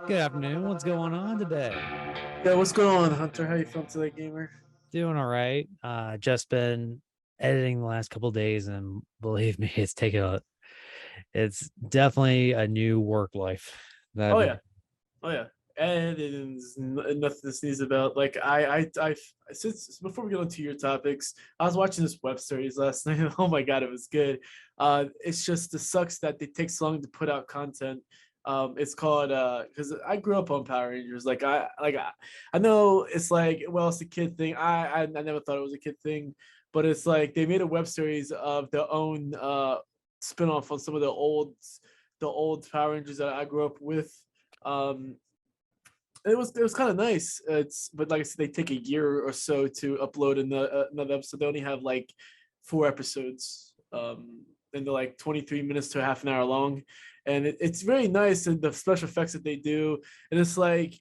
Good afternoon. What's going on today? Yeah, what's going on, Hunter? How you feeling today, gamer? Doing all right. Just been editing the last couple of days, and believe me, it's definitely a new work life that I've Oh been. yeah, oh yeah. And it's nothing to sneeze about. Like I since before we get into your topics, I was watching this web series last night. Oh my god, it was good. It's just it sucks that it takes so long to put out content. It's called because I grew up on Power Rangers. I know it's like well, it's a kid thing. I never thought it was a kid thing, but it's like they made a web series of their own spinoff on some of the old Power Rangers that I grew up with. Um, it was kind of nice. It's but like I said, they take a year or so to upload another episode. They only have like 4 episodes, and they're like 23 minutes to half an hour long, and it's very nice. And the special effects that they do, and it's like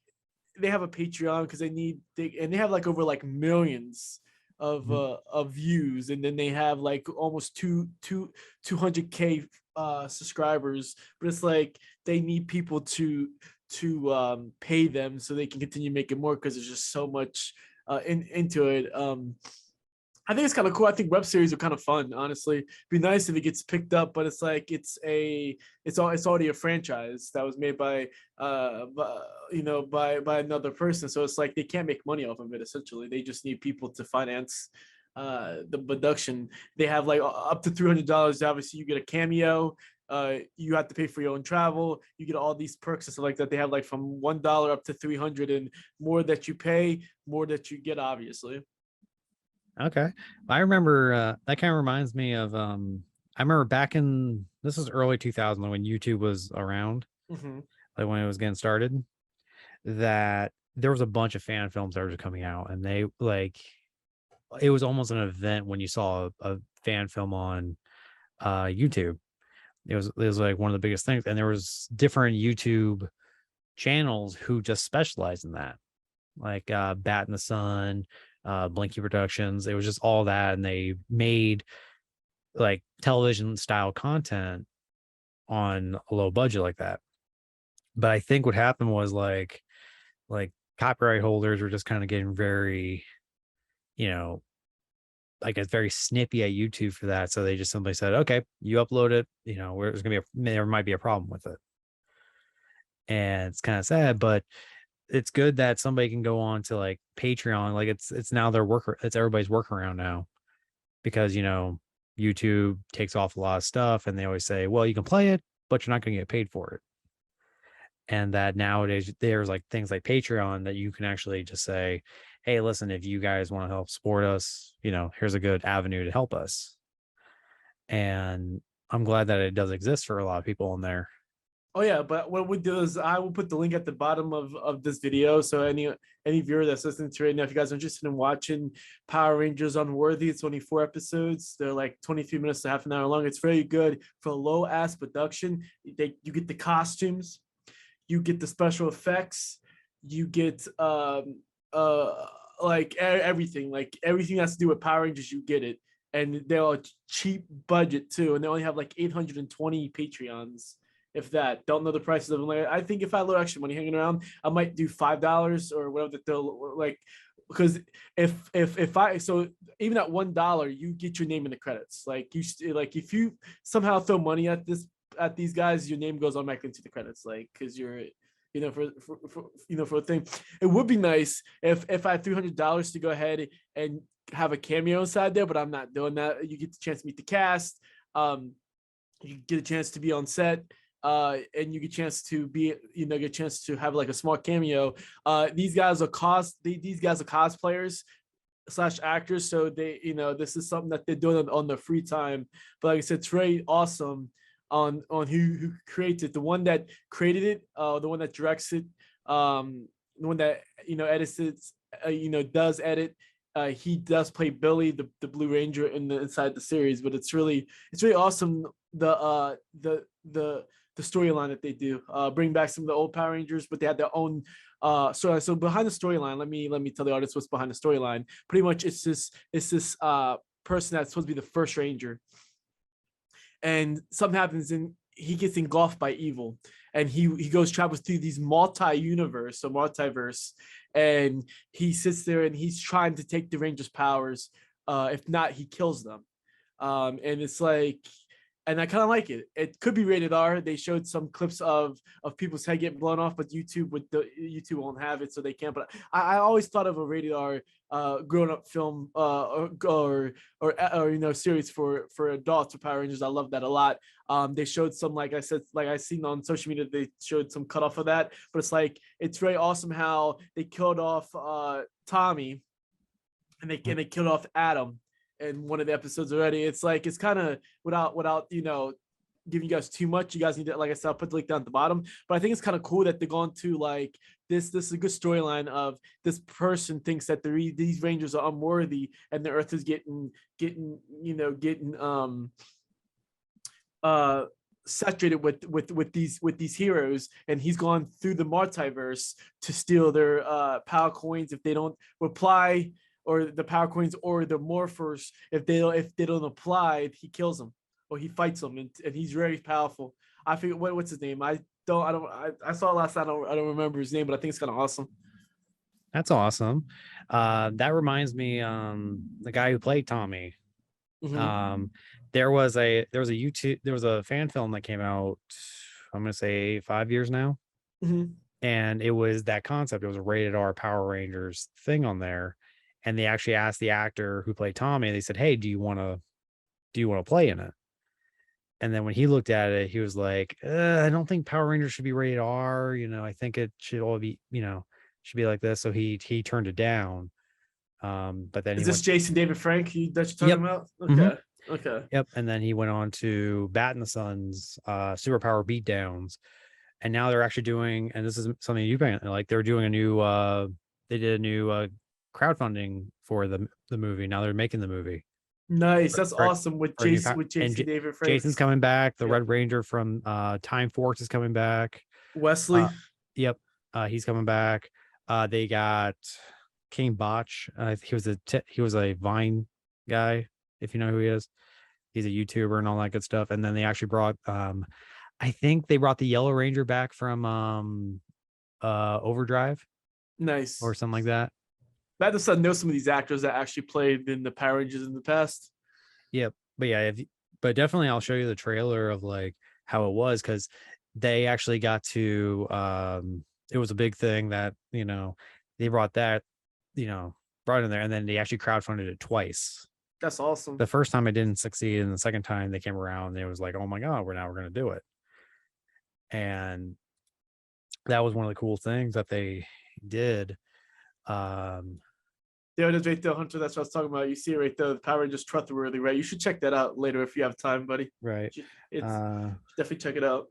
they have a Patreon because they have like over like millions of views, and then they have like almost 200K subscribers, but it's like they need people to pay them so they can continue making more because there's just so much into it. I think it's kind of cool. I think web series are kind of fun. Honestly, it'd be nice if it gets picked up, but it's like it's already a franchise that was made by another person. So it's like they can't make money off of it. Essentially, they just need people to finance the production. They have like up to $300. Obviously, you get a cameo. You have to pay for your own travel. You get all these perks and stuff like that. They have like from $1 up to 300, and more that you pay, more that you get. Obviously. Okay. I remember that kind of reminds me of I remember back in this was early 2000 when YouTube was around, Mm-hmm. like when it was getting started, that there was a bunch of fan films that were just coming out, and they like it was almost an event when you saw a fan film on YouTube. It was like one of the biggest things, and there was different YouTube channels who just specialized in that, like Bat in the Sun, Blinky Productions. It was just all that, and they made like television style content on a low budget like that. But I think what happened was like copyright holders were just kind of getting very, you know, I guess very snippy at YouTube for that. So they just simply said, okay, you upload it, where there's gonna be there might be a problem with it. And it's kind of sad, but it's good that somebody can go on to like Patreon. Like it's now their worker, it's everybody's workaround now because YouTube takes off a lot of stuff and they always say, well, you can play it, but you're not going to get paid for it. And that nowadays there's like things like Patreon that you can actually just say, hey, listen, if you guys want to help support us, here's a good avenue to help us. And I'm glad that it does exist for a lot of people in there. Oh yeah, but what we do is I will put the link at the bottom of this video. So any viewer that's listening to it now, if you guys are interested in watching Power Rangers Unworthy, it's only 4 episodes. They're like 23 minutes to half an hour long. It's very good for a low ass production. You get the costumes, you get the special effects, you get everything, like everything that's to do with Power Rangers, you get it. And they're a cheap budget too, and they only have like 820 Patreons, if that. Don't know the prices of them. Like, I think if I had a little extra money hanging around, I might do $5 or whatever that they'll like. Because if I so even at $1, you get your name in the credits. Like if you somehow throw money at these guys, your name goes automatically into the credits. Like because you're for a thing. It would be nice if I had $300 to go ahead and have a cameo inside there, but I'm not doing that. You get the chance to meet the cast. You get a chance to be on set, and you get a chance to get a chance to have like a small cameo. These guys are cosplayers slash actors, so this is something that they're doing on their free time. But like I said, it's very awesome on who creates it. The one that created it, the one that directs it, the one that edits it, does edit. He does play Billy, the Blue Ranger, inside the series. But it's really awesome, the storyline that they do. Bring back some of the old Power Rangers, but they had their own storyline. So behind the storyline, let me tell the audience what's behind the storyline. Pretty much, it's this person that's supposed to be the first Ranger, and something happens, and he gets engulfed by evil, and he goes travels through these multiverse, and he sits there and he's trying to take the Rangers' powers. If not, he kills them. And it's like, and I kind of like it. It could be rated R. They showed some clips of people's head getting blown off, but YouTube won't have it, so they can't. But I always thought of a rated R grown up film or series for adults for Power Rangers. I love that a lot. They showed some, like I said, like I seen on social media, they showed some cut off of that. But it's like it's very awesome how they killed off Tommy, and they killed off Adam in one of the episodes already. It's like it's kind of without giving you guys too much. You guys need to, like I said, I'll put the link down at the bottom. But I think it's kind of cool that they're going to like this. This is a good storyline of this person thinks that these Rangers are unworthy, and the Earth is getting saturated with these heroes, and he's gone through the multiverse to steal their power coins if they don't reply, or the power coins, or the morphers if they don't apply, he kills them or he fights them, and he's very powerful. I forget what's his name. I saw it last night. I don't remember his name, but I think it's kind of awesome. That's awesome. That reminds me, the guy who played Tommy. Mm-hmm. There was a fan film that came out, I'm gonna say 5 years now. Mm-hmm. And it was that concept. It was a rated R Power Rangers thing on there. And they actually asked the actor who played Tommy, they said, "Hey, do you want to play in it?" And then when he looked at it, he was like, "I don't think Power Rangers should be rated R. I think it should all be, should be like this." So he turned it down. But then is this Jason David Frank that you're talking about? Okay. Mm-hmm. Okay. Yep. And then he went on to Bat and the Sons, Superpower Beatdowns. And now they're actually doing, and this is something you like, they're doing a new, they did a new crowdfunding for the movie. Now they're making the movie. Nice. That's awesome with Jason David Frank. Jason's coming back. The Red Ranger from Time Force is coming back. Wesley. Yep. He's coming back. They got King Botch. He was a Vine guy, if you know who he is. He's a YouTuber and all that good stuff. And then they actually brought I think they brought the Yellow Ranger back from Overdrive. Nice. Or something like that. Matt the Sun knows some of these actors that actually played in the Power Rangers in the past. Yep. But yeah, but definitely I'll show you the trailer of like how it was, because they actually got to it was a big thing that they brought that brought in there, and then they actually crowdfunded it twice. That's awesome. The first time it didn't succeed, and the second time they came around and it was like, oh my god, we're going to do it. And that was one of the cool things that they did. There it is right there, Hunter. That's what I was talking about. You see it right there. The Power Rangers trustworthy, right? You should check that out later if you have time, buddy. Right. Definitely check it out.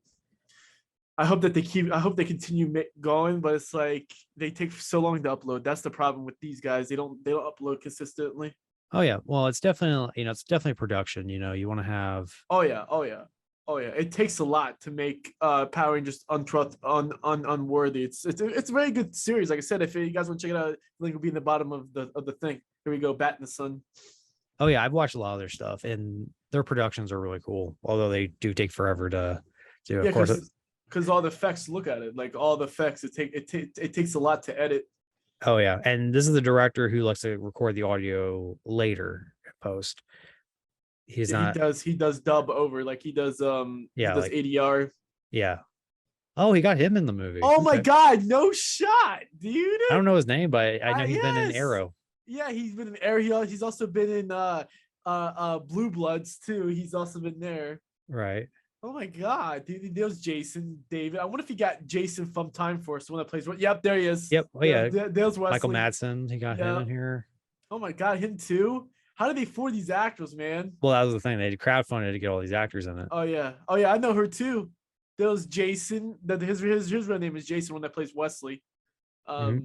I hope they continue going, but it's like they take so long to upload. That's the problem with these guys. They don't upload consistently. Oh yeah. Well, it's definitely, it's definitely production. You want to have. Oh yeah. It takes a lot to make Power Rangers unworthy. It's a very good series. Like I said, if you guys want to check it out, the link will be in the bottom of the thing. Here we go, Bat in the Sun. Oh yeah, I've watched a lot of their stuff, and their productions are really cool. Although they do take forever to do. Yeah, because all the effects. Look at it, like all the effects. It takes a lot to edit. Oh yeah, and this is the director who likes to record the audio later post. He does dub over, like he does like ADR. Yeah. Oh, he got him in the movie. Oh my god, no shot, dude. I don't know his name, but I know he's been in Arrow. Yeah, he's been in Arrow. He's also been in Blue Bloods too. He's also been there. Right. Oh my god, dude, there's Jason David. I wonder if he got Jason from Time Force, the one that plays. Yep, there he is. Yep. Oh yeah. There's Wesley. Michael Madsen. He got him in here. Oh my god, him too. How did they afford these actors, man? Well, that was the thing. They crowdfunded to get all these actors in it. Oh yeah. I know her too. There was Jason. His real name is Jason, one that plays Wesley. Oh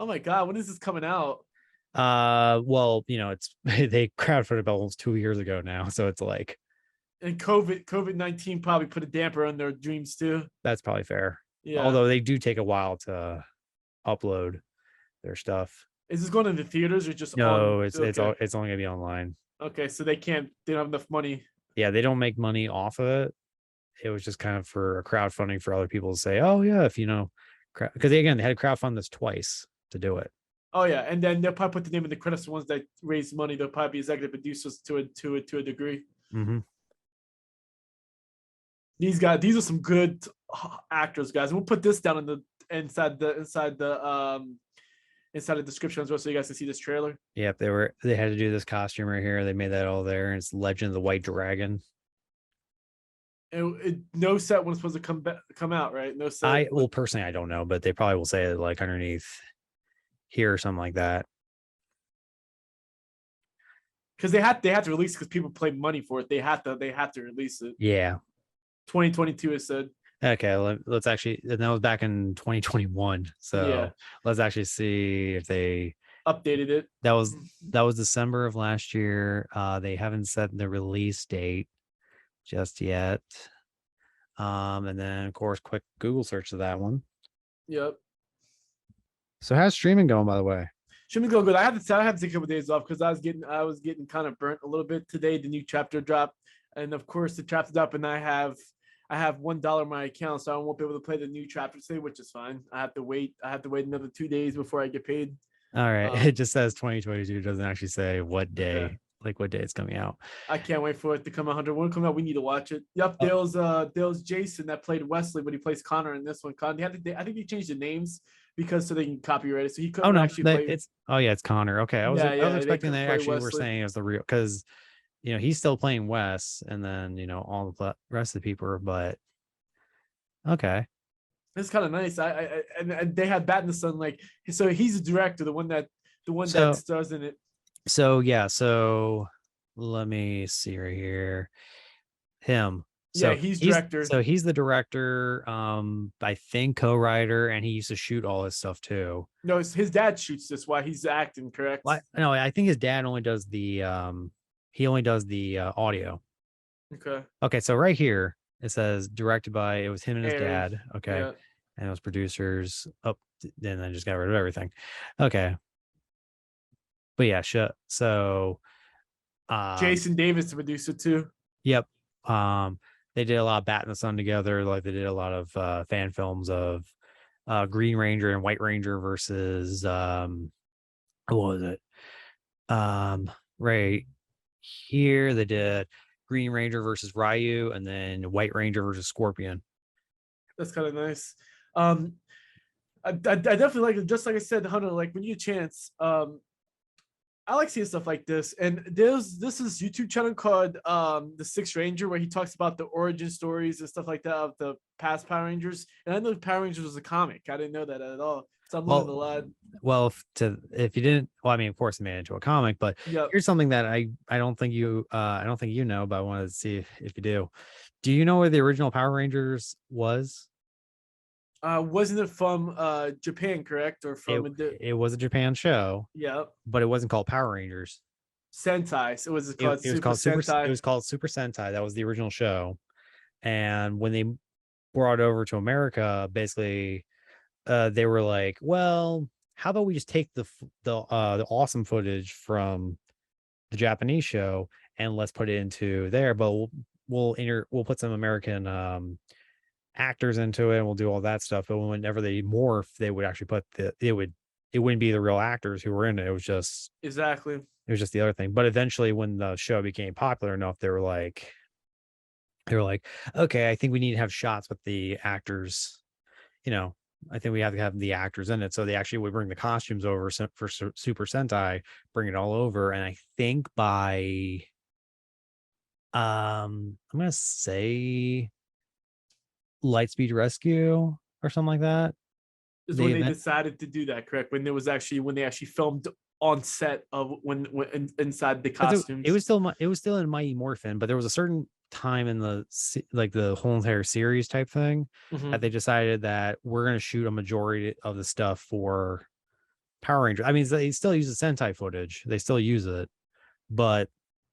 my god, when is this coming out? Well, it's they crowdfunded about almost 2 years ago now, so it's like. And COVID-19 probably put a damper on their dreams too. That's probably fair. Yeah. Although they do take a while to upload their stuff. Is this going to the theaters or just no? It's only gonna be online. Okay, so they don't have enough money. Yeah, they don't make money off of it. it was just kind of for a crowdfunding for other people to say, oh yeah, if because again they had to crowdfund this twice to do it. Oh yeah, and then they'll probably put the name in the credits. The ones that raise money, they'll probably be executive producers to a degree. Mm-hmm. These are some good actors, guys. And we'll put this down in the inside the description as well, so you guys can see this trailer. Yep, they had to do this costume right here. They made that all there, and it's Legend of the White Dragon. No set when it's supposed to come out, right? No set. Well, personally, I don't know, but they probably will say it like underneath here or something like that. Because they had to release because people play money for it. They had to release it. Yeah. 2022 is said. Okay, let's actually. And that was back in 2021. So Yeah. Let's actually see if they updated it. That was December of last year. They haven't set the release date just yet. And then of course, quick Google search of that one. Yep. So how's streaming going, by the way? Streaming going good. I had to take a couple of days off because I was getting kind of burnt a little bit today. The new chapter dropped, and of course the chapter dropped, and I have $1 in my account, so I won't be able to play the new chapter today, which is fine. I have to wait another 2 days before I get paid. All right. It just says 2022. It doesn't actually say what day, okay, like what day it's coming out. I can't wait for it to come out. When it comes out, we need to watch it. Yep. There was Jason that played Wesley, but he plays Connor in this one. I think they changed the names because so they can copyright it. So he couldn't actually play. It's Connor. Okay. I was expecting they actually were saying it was the real, because he's still playing Wes, and then all the rest of the people are, but okay. It's kind of nice. And they had Bat in the Sun, like, so he's the director, the one that stars in it. So yeah, so let me see right here. Him. So yeah, he's director. So he's the director, I think co-writer, and he used to shoot all this stuff too. No, his dad shoots this while he's acting, correct? No, I think his dad only does the audio. Okay, so right here it says directed by, it was him and his dad. Okay. Yeah. And it was producers up, and then just got rid of everything. Okay. But yeah, so Jason Davis, the producer too. Yep. They did a lot of Bat in the Sun together. Like they did a lot of fan films of Green Ranger and White Ranger versus what was it? Right here they did Green Ranger versus Ryu, and then White Ranger versus Scorpion. That's kind of nice. I definitely like it. Just like I said, Hunter, like when you get a chance, I like seeing stuff like this. And this is YouTube channel called The Sixth Ranger, where he talks about the origin stories and stuff like that of the past Power Rangers. And I know Power Rangers was a comic. I didn't know that at all. So I'm learning a lot. Well, if you didn't, well, I mean, of course, it made it into a comic, but here's something that I don't think you know, but I wanted to see if you do. Do you know where the original Power Rangers was? Wasn't it from Japan, correct? Or from it was a Japan show. Yeah. But it wasn't called Power Rangers. Sentai. So it was called Sentai. It was called Super Sentai. That was the original show. And when they brought it over to America, basically they were like, well, how about we just take the awesome footage from the Japanese show and let's put it into there, but we'll put some American actors into it, and we'll do all that stuff. But whenever they morph, they would actually put it wouldn't be the real actors who were in it. It was just the other thing. But eventually when the show became popular enough, they were like, okay, I think we need to have shots with the actors, I think we have to have the actors in it. So they actually would bring the costumes over for Super Sentai, bring it all over. And I think by I'm gonna say Lightspeed Rescue or something like that is when they decided to do that, correct? When they actually filmed on set of when inside the costumes. It was still in Mighty Morphin, but there was a certain time in the whole entire series type thing that they decided that we're going to shoot a majority of the stuff for Power Rangers. I mean, they still use the Sentai footage, they still use it, but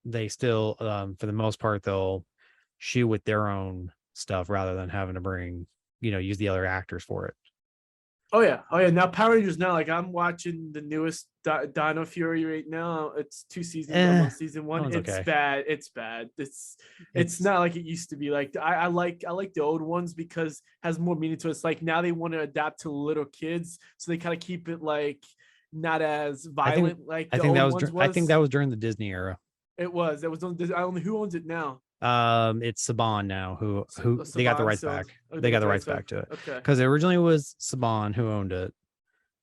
they still for the most part they'll shoot with their own stuff rather than having to bring use the other actors for it. Oh yeah, oh yeah. Now Power Rangers. Now, like I'm watching the newest Dino Fury right now. It's 2 seasons. I'm on Eh, season that one. one's It's okay. bad. It's bad. It's It's not like it used to be. Like I like the old ones because it has more meaning to it. It's like now they want to adapt to little kids, so they kind of keep it like not as I think violent like I the think that old was ones I think that was. was during the Disney era. It was. It was on. I don't know who owns it now. It's Saban now who they got the Saban rights still. back. Oh, they They got got the the rights rights back. back to it Okay. because originally it was Saban who owned it.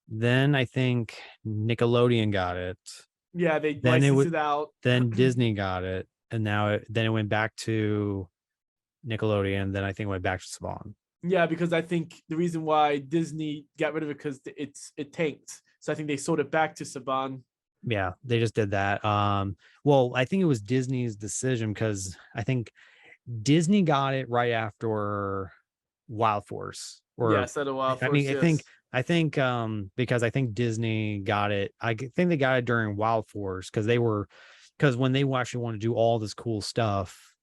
Then I think Nickelodeon got it. Yeah, they Then it licensed would it out. then Disney got it, and then it went back to Nickelodeon. Then I think it went back to Saban. Yeah, because I think the reason why Disney got rid of it because it tanked. So I think they sold it back to Saban. Yeah, they just did that. Well, I think it was Disney's decision because I think Disney got it right after Wild Force, or Yes, at a while I for mean, us. Yes. because I think Disney got it. Think they got it during Wild Force because when they actually want to do all this cool stuff,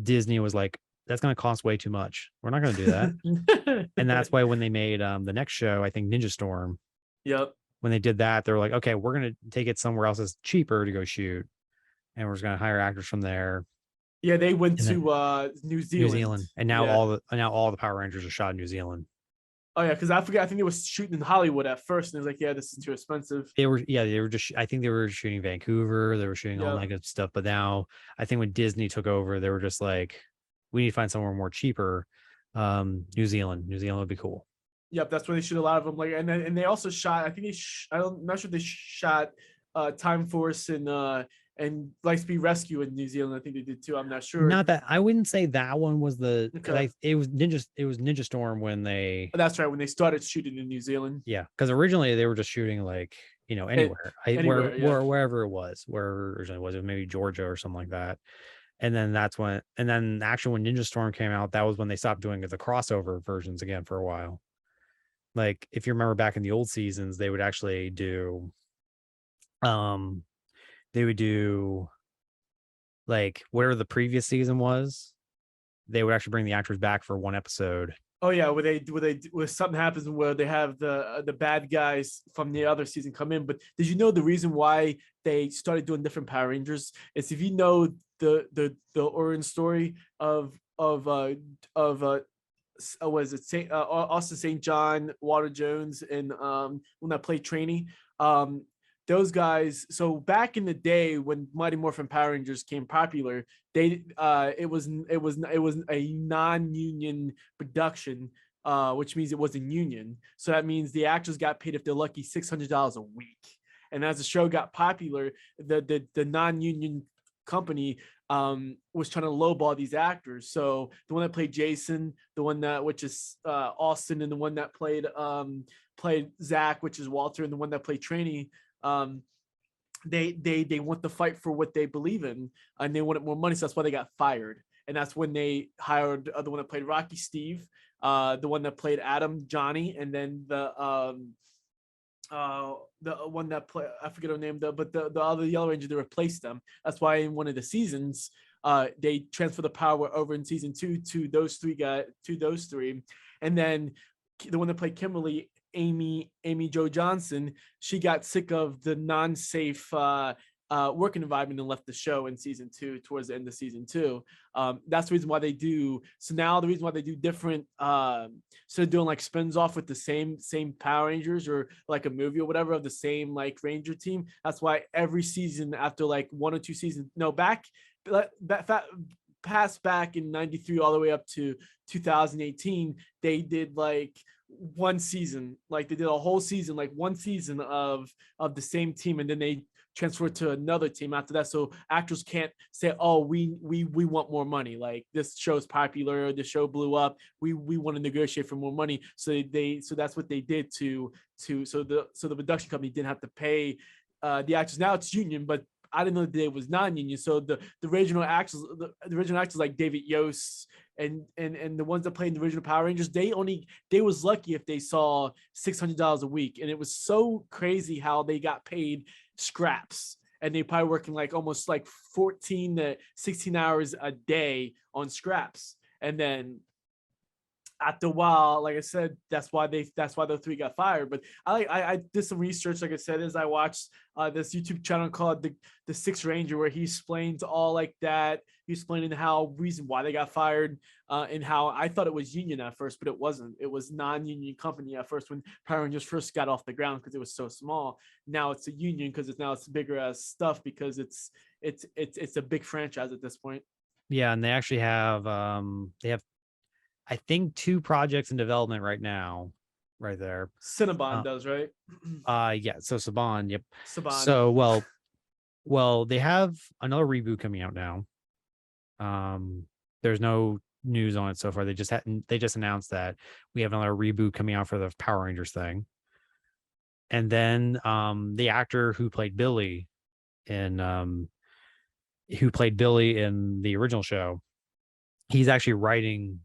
Disney was like, "That's going to cost way too much. We're not going to do that." And that's why when they made the next show, I think Ninja Storm, Yep. when they did that, they were like, "Okay, we're going to take it somewhere else that's cheaper to go shoot, and we're just going to hire actors from there." Yeah, they went And then to New New Zealand. Zealand, and Yeah. now all the Power Rangers are shot in New Zealand. Oh yeah, because I forget. I think they was shooting in Hollywood at first, and it was like, yeah, this is too expensive. They were just, I think they were shooting Vancouver, they were shooting all Yep. that good stuff. But now I think when Disney took over, they were just like, we need to find somewhere more cheaper. New Zealand would be cool. Yep. That's where they shoot a lot of them. Like, and they also shot. I think I'm not sure if they shot Time Force and Lightspeed Rescue in New Zealand. I think they did too. I'm not sure. Not that I wouldn't say that one was because Okay. it was Ninja Storm when they That's right. When they started shooting in New Zealand. yeah, because originally they were just shooting like It, anywhere, anywhere. Yeah. wherever it was, wherever originally it was maybe Georgia or something like that. And then actually when Ninja Storm came out, that was when they stopped doing the crossover versions again for a while. Like if you remember back in the old seasons, they would actually do um they would do like whatever the previous season was, they would actually bring the actors back for one episode. Oh yeah, where something happens where they have the bad guys from the other season come in. But did you know the reason why they started doing different Power Rangers? Is if you know the origin story of was it Austin St. John, Walter Jones, and when I played trainee. Um, those guys. So back in the day when Mighty Morphin Power Rangers came popular, they it was a non-union production, which means it wasn't union. So that means the actors got paid if they're lucky $600 a week. And as the show got popular, the non-union company was trying to lowball these actors. So the one that played Jason, the one that which is Austin, and the one that played Zach, which is Walter, and the one that played Trainee. Um, they want to fight for what they believe in, and they wanted more money. So that's why they got fired. And that's when they hired the one that played Rocky, Steve, the one that played Adam, Johnny, and then the one that play I forget her name, but the other Yellow Ranger, they replaced them. That's why in one of the seasons, they transfer the power over in season 2 to those three, and then the one that played Kimberly, Amy Jo Johnson, she got sick of the non-safe working environment and left the show in season 2 towards the end of season 2. That's the reason why they do. So now the reason why they do different, so they're doing like spins off with the same Power Rangers or like a movie or whatever of the same like Ranger team. That's why every season after like 1 or 2 seasons, no, past back in 93 all the way up to 2018, they did like one season, like they did a whole season, like one season of the same team, and then they transferred to another team after that. So actors can't say, "Oh, we want more money. Like this show's popular, the show blew up. We want to negotiate for more money." So that's what they did so the production company didn't have to pay the actors. Now it's union, but I didn't know that it was non-union. So the original actors, the original actors like David Yost and the ones that played in the original Power Rangers, they was lucky if they saw $600 a week, and it was so crazy how they got paid scraps, and they probably working like almost like 14 to 16 hours a day on scraps, and then after a while, like I said, that's why the three got fired. But I did some research, like I said, as I watched this YouTube channel called the Sixth Ranger, where he explains all like that. He explained how reason why they got fired, and how I thought it was union at first, but it wasn't. It was non-union company at first when Power Rangers first got off the ground because it was so small. Now it's a union because it's bigger as stuff because it's a big franchise at this point. Yeah, and they actually have I think 2 projects in development right now, right there. Cinnabon Uh, does, right? yeah. So Saban, yep. Saban. So well, they have another reboot coming out now. There's no news on it so far. They just announced that we have another reboot coming out for the Power Rangers thing. And then the actor in who played Billy in the original show, he's actually writing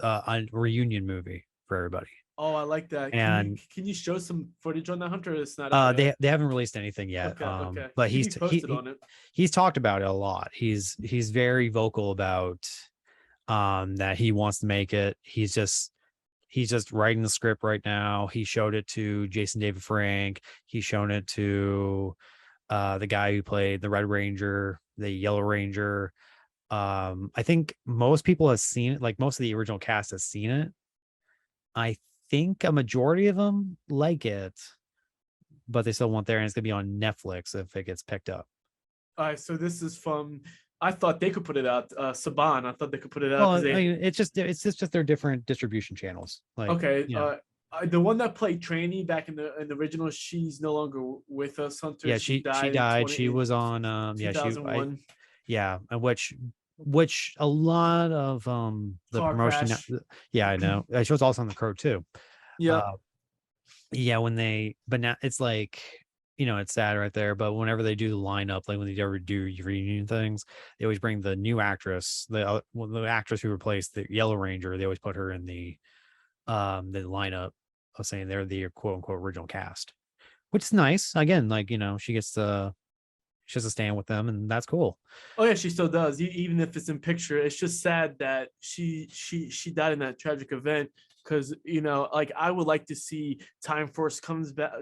a reunion movie for everybody. Oh, I like that. And Can you show some footage on that, Hunter? It's not out yet. they haven't released anything yet. Okay, okay. But Keep me posted on it. he's talked about it a lot. He's very vocal about that he wants to make it. He's just writing the script right now. He showed it to Jason David Frank. He's shown it to the guy who played the Red Ranger, the Yellow Ranger. I think most people have seen it, like most of the original cast has seen it. I think a majority of them like it, but they still want there, and it's gonna be on Netflix if it gets picked up. All right, so this is from. I thought they could put it out. Saban. I thought they could put it out Well, because I they. mean, it's just their different distribution channels. Like, Okay. you know, The one that played Tranny back in the original, she's no longer with us, Hunter. yeah, She she died in died. She was on two thousand one. yeah, and which a lot of the Car promotion. crash. Yeah, I know. She was also on the Crow too. Yeah. Uh, yeah, but now it's like, it's sad right there. But whenever they do the lineup, like when they ever do reunion things, they always bring the new actress, the actress who replaced the Yellow Ranger. They always put her in the lineup of saying they're the quote unquote original cast, which is nice. Again, like, she has to stand with them, and that's cool. Oh yeah, she still does. Even if it's in picture, it's just sad that she died in that tragic event. Because like I would like to see Time Force comes back,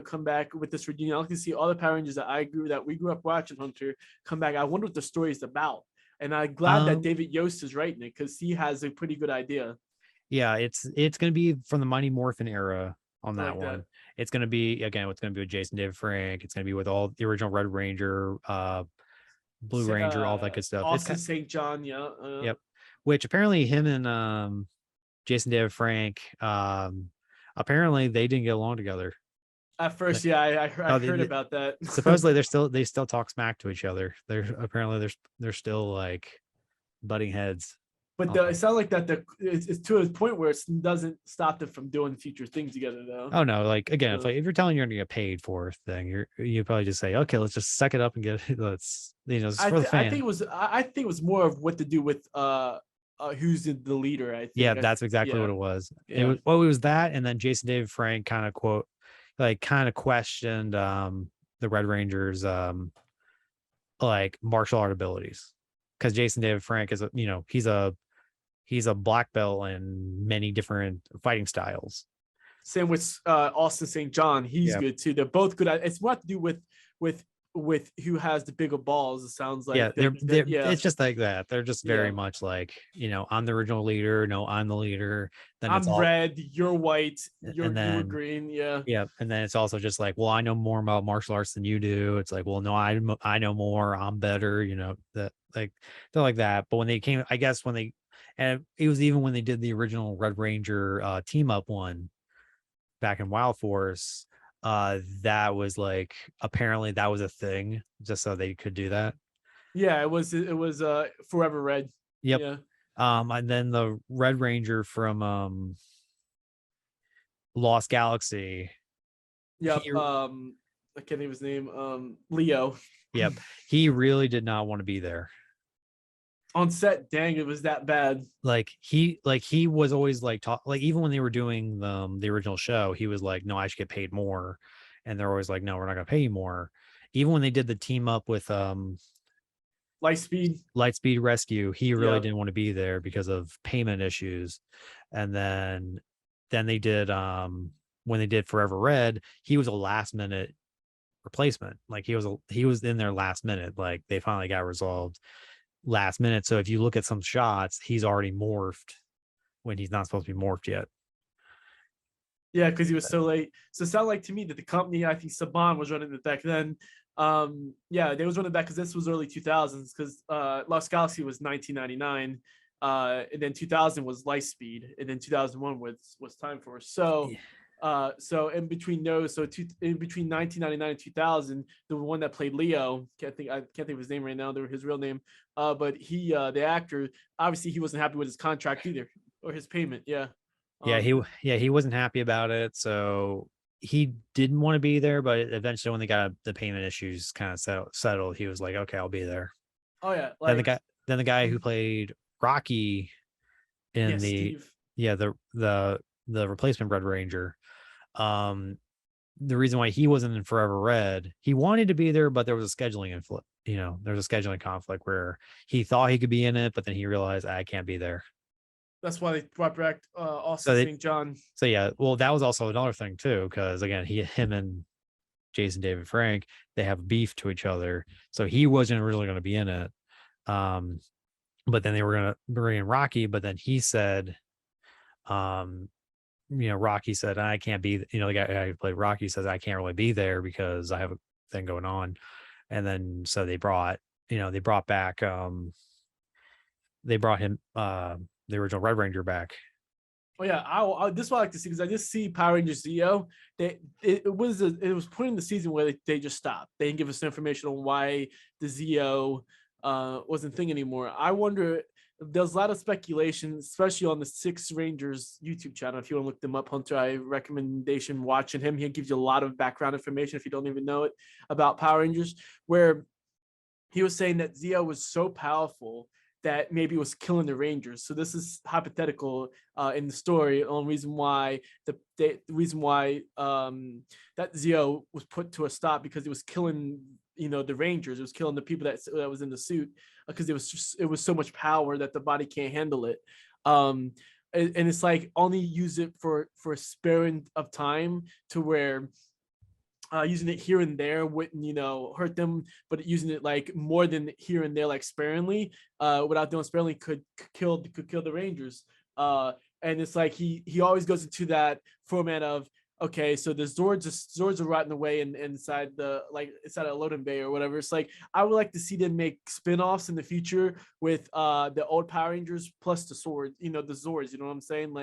come back with this reunion. I like to see all the Power Rangers that we grew up watching, Hunter, come back. I wonder what the story is about, and I'm glad that David Yost is writing it because he has a pretty good idea. Yeah, it's going to be from the Mighty Morphin era on that Like one. that. It's going to be, again, it's going to be with Jason David Frank. It's going to be with all the original Red Ranger, Blue Ranger, all that good stuff. Austin St. John, yeah. Yep. Which apparently him and Jason David Frank, apparently they didn't get along together. At first, yeah, I heard about that. Supposedly they still talk smack to each other. They're still like butting heads. But it sounds like that it's to a point where it doesn't stop them from doing future things together, though. Oh no! Like again, if you're telling you're going to get paid for a thing, you probably just say, okay, let's just suck it up and get it. Let's it's for the fan. I think it was more of what to do with who's the leader. I think. Yeah, that's exactly what it was. Yeah. It was that, and then Jason David Frank kind of questioned the Red Rangers like martial art abilities, because Jason David Frank is he's a black belt in many different fighting styles. Same with Austin St. John. He's good too. They're both good. It's what to do with who has the bigger balls. It sounds like. Yeah, it's just like that. They're just very much like, I'm the original leader. No, I'm the leader. Then I'm red. You're white. You're green. Yeah. Yeah, and then it's also just like, well, I know more about martial arts than you do. It's like, well, no, I know more. I'm better. That like they're like that. But when they came, I guess and it was even when they did the original Red Ranger team up one back in Wild Force, that was like, apparently that was a thing just so they could do that. Yeah, it was Forever Red. Yep. Yeah. And then the Red Ranger from Lost Galaxy. Yep. I can't think of his name. Leo. Yep. He really did not want to be there. On set, dang, it was that bad. Like he was always like even when they were doing the original show, he was like, no, I should get paid more, and they're always like, no, we're not gonna pay you more. Even when they did the team up with Lightspeed Rescue. He really Yep. didn't want to be there because of payment issues. And then they did when they did Forever Red, he was a last minute replacement. Like he was in there last minute. Like they finally got resolved last minute. So if you look at some shots, he's already morphed when he's not supposed to be morphed yet. Yeah, because he was so late. So it sounded like to me that the company, I think Saban was running it back then. Yeah, they was running back because this was early 2000s because Lost Galaxy was 1999. And then 2000 was Lightspeed, and then 2001 was Time Force. So so in between those, in between 1999 and 2000, the one that played Leo, I can't think of his name right now, his real name, but he the actor, obviously he wasn't happy with his contract either, or his payment. Yeah. Yeah, Um, he wasn't happy about it. So he didn't want to be there, but eventually when they got the payment issues kind of settled, he was like, okay, I'll be there. oh yeah, Then like the guy who played Rocky yeah, in Steve. the replacement Red Ranger. The reason why he wasn't in Forever Red, he wanted to be there, but there was a scheduling inflict. There's a scheduling conflict where he thought he could be in it, but then he realized I can't be there. That's why they brought back Austin So St. John. so yeah, well, that was also another thing too, because again, him and Jason David Frank, they have beef to each other. So he wasn't really going to be in it. Um, but then they were going to bring in Rocky, but then he said, Rocky said, I can't be, the guy who played Rocky says, I can't really be there because I have a thing going on. And then, so they brought back, they brought him, the original Red Ranger back. Oh yeah, this is what I like to see because I just see Power Rangers Zeo. It was put in the season where they just stopped. They didn't give us information on why the Zeo wasn't thing anymore. I wonder. There's a lot of speculation, especially on the Six Rangers YouTube channel. If you want to look them up, Hunter, I recommendation watching him. He gives you a lot of background information if you don't even know it about Power Rangers. Where he was saying that Zeo was so powerful that maybe it was killing the Rangers. So this is hypothetical in the story on reason why the reason why that Zeo was put to a stop because it was killing the Rangers. It was killing the people that was in the suit because it was so much power that the body can't handle it. And it's like only use it for a sparing of time to where using it here and there wouldn't hurt them, but using it like more than here and there, like sparingly, without doing sparingly could kill the Rangers. And it's like he always goes into that format of, okay, so the Zords are rotting away inside a loading bay or whatever. It's like I would like to see them make spin-offs in the future with the old Power Rangers plus the Swords, the Zords. You know what I'm saying?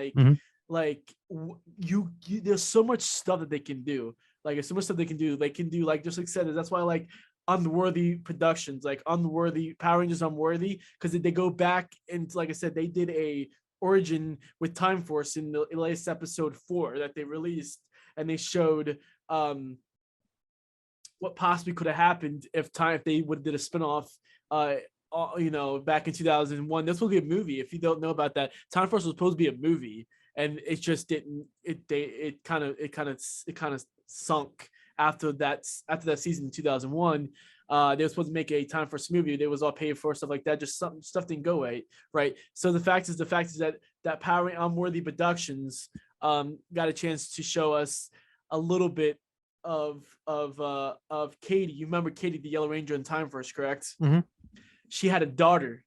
There's so much stuff that they can do. Like there's so much stuff they can do. They can do, like just like said, that's why I like Unworthy Productions, like Unworthy Power Rangers Unworthy, because they go back and like I said, they did a origin with Time Force in the latest episode 4 that they released, and they showed what possibly could have happened if they would have did a spinoff. Back in 2001, this will be a movie. If you don't know about that, Time Force was supposed to be a movie, and it just didn't. It kind of sunk after that season in 2001. They were supposed to make a Time Force movie. They was all paid for, stuff like that. Just stuff didn't go right. So the fact is that Power Unworthy Productions got a chance to show us a little bit of Katie. You remember Katie, the Yellow Ranger in Time Force, correct? Mm-hmm. She had a daughter,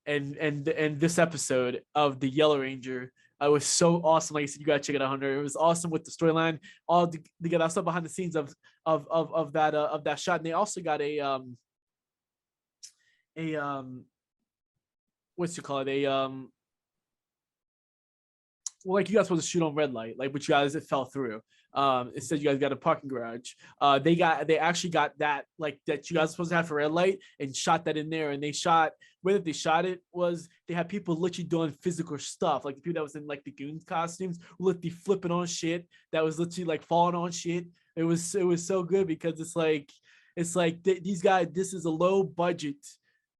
and this episode of the Yellow Ranger. It was so awesome. Like I said, you gotta check it out, Hunter. It was awesome with the storyline, all the stuff behind the scenes of that shot. And they also got a what's you call it, well, like you guys supposed to shoot on red light, like but you guys it fell through. It said you guys got a parking garage. They actually got that, like that you guys supposed to have for red light, and shot that in there. And they shot whether they shot it was they had people literally doing physical stuff, like the people that was in like the goons costumes literally flipping on shit, that was literally like falling on shit. It was so good because it's like these guys, this is a low budget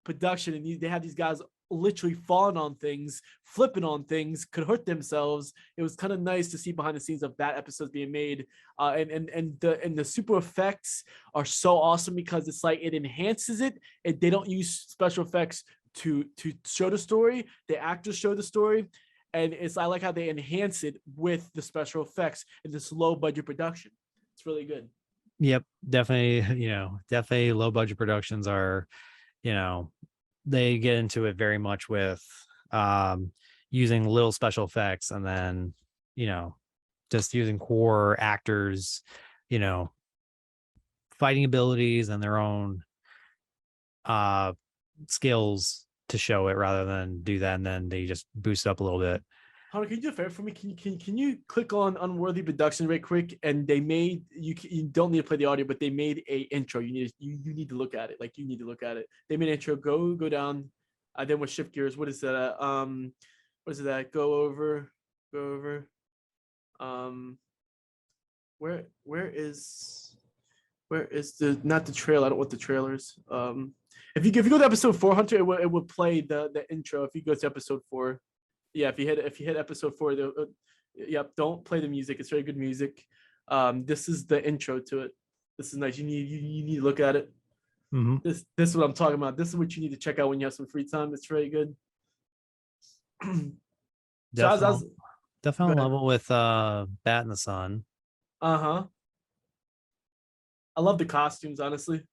production, and they have these guys literally falling on things, flipping on things, could hurt themselves. It was kind of nice to see behind the scenes of that episode being made. And the super effects are so awesome because it's like it enhances it. And they don't use special effects to show the story. The actors show the story. And I like how they enhance it with the special effects in this low budget production. It's really good. Yep, definitely. Definitely low budget productions are, they get into it very much with using little special effects, and then just using core actors, fighting abilities and their own skills to show it, rather than do that and then they just boost it up a little bit. Hunter, can you do a favor for me? Can you click on Unworthy Production right quick? And they made you don't need to play the audio, but they made a intro. You need to look at it. Like, you need to look at it. They made an intro. Go down. Then we'll shift gears. What is that? What is that? Go over. Where is the, not the trailer? I don't want the trailers. If you go to episode 4, Hunter, it will play the intro. If you go to episode 4. Yeah, if you hit episode 4, yep, don't play the music. It's very good music. This is the intro to it. This is nice. You need to look at it. Mm-hmm. This is what I'm talking about. This is what you need to check out when you have some free time. It's very good. Definitely level with Bat in the Sun. I love the costumes, honestly.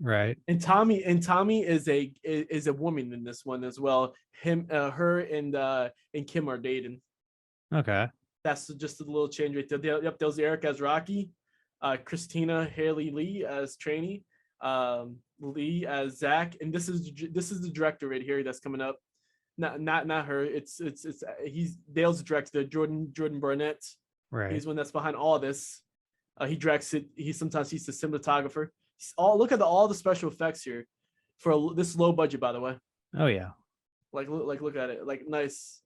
Right. And Tommy is a woman in this one as well. Her and Kim are dating. Okay. That's just a little change right there. Yep, there's Eric as Rocky, Christina Haley Lee as Trainee, Lee as Zach, and this is the director right here that's coming up. Not her. It's he's Dale's the director, Jordan Barnett. Right. He's one that's behind all this. He directs it. He's the cinematographer. Look at all the special effects here for this low budget, by the way. Oh yeah. Look at it. Like, nice.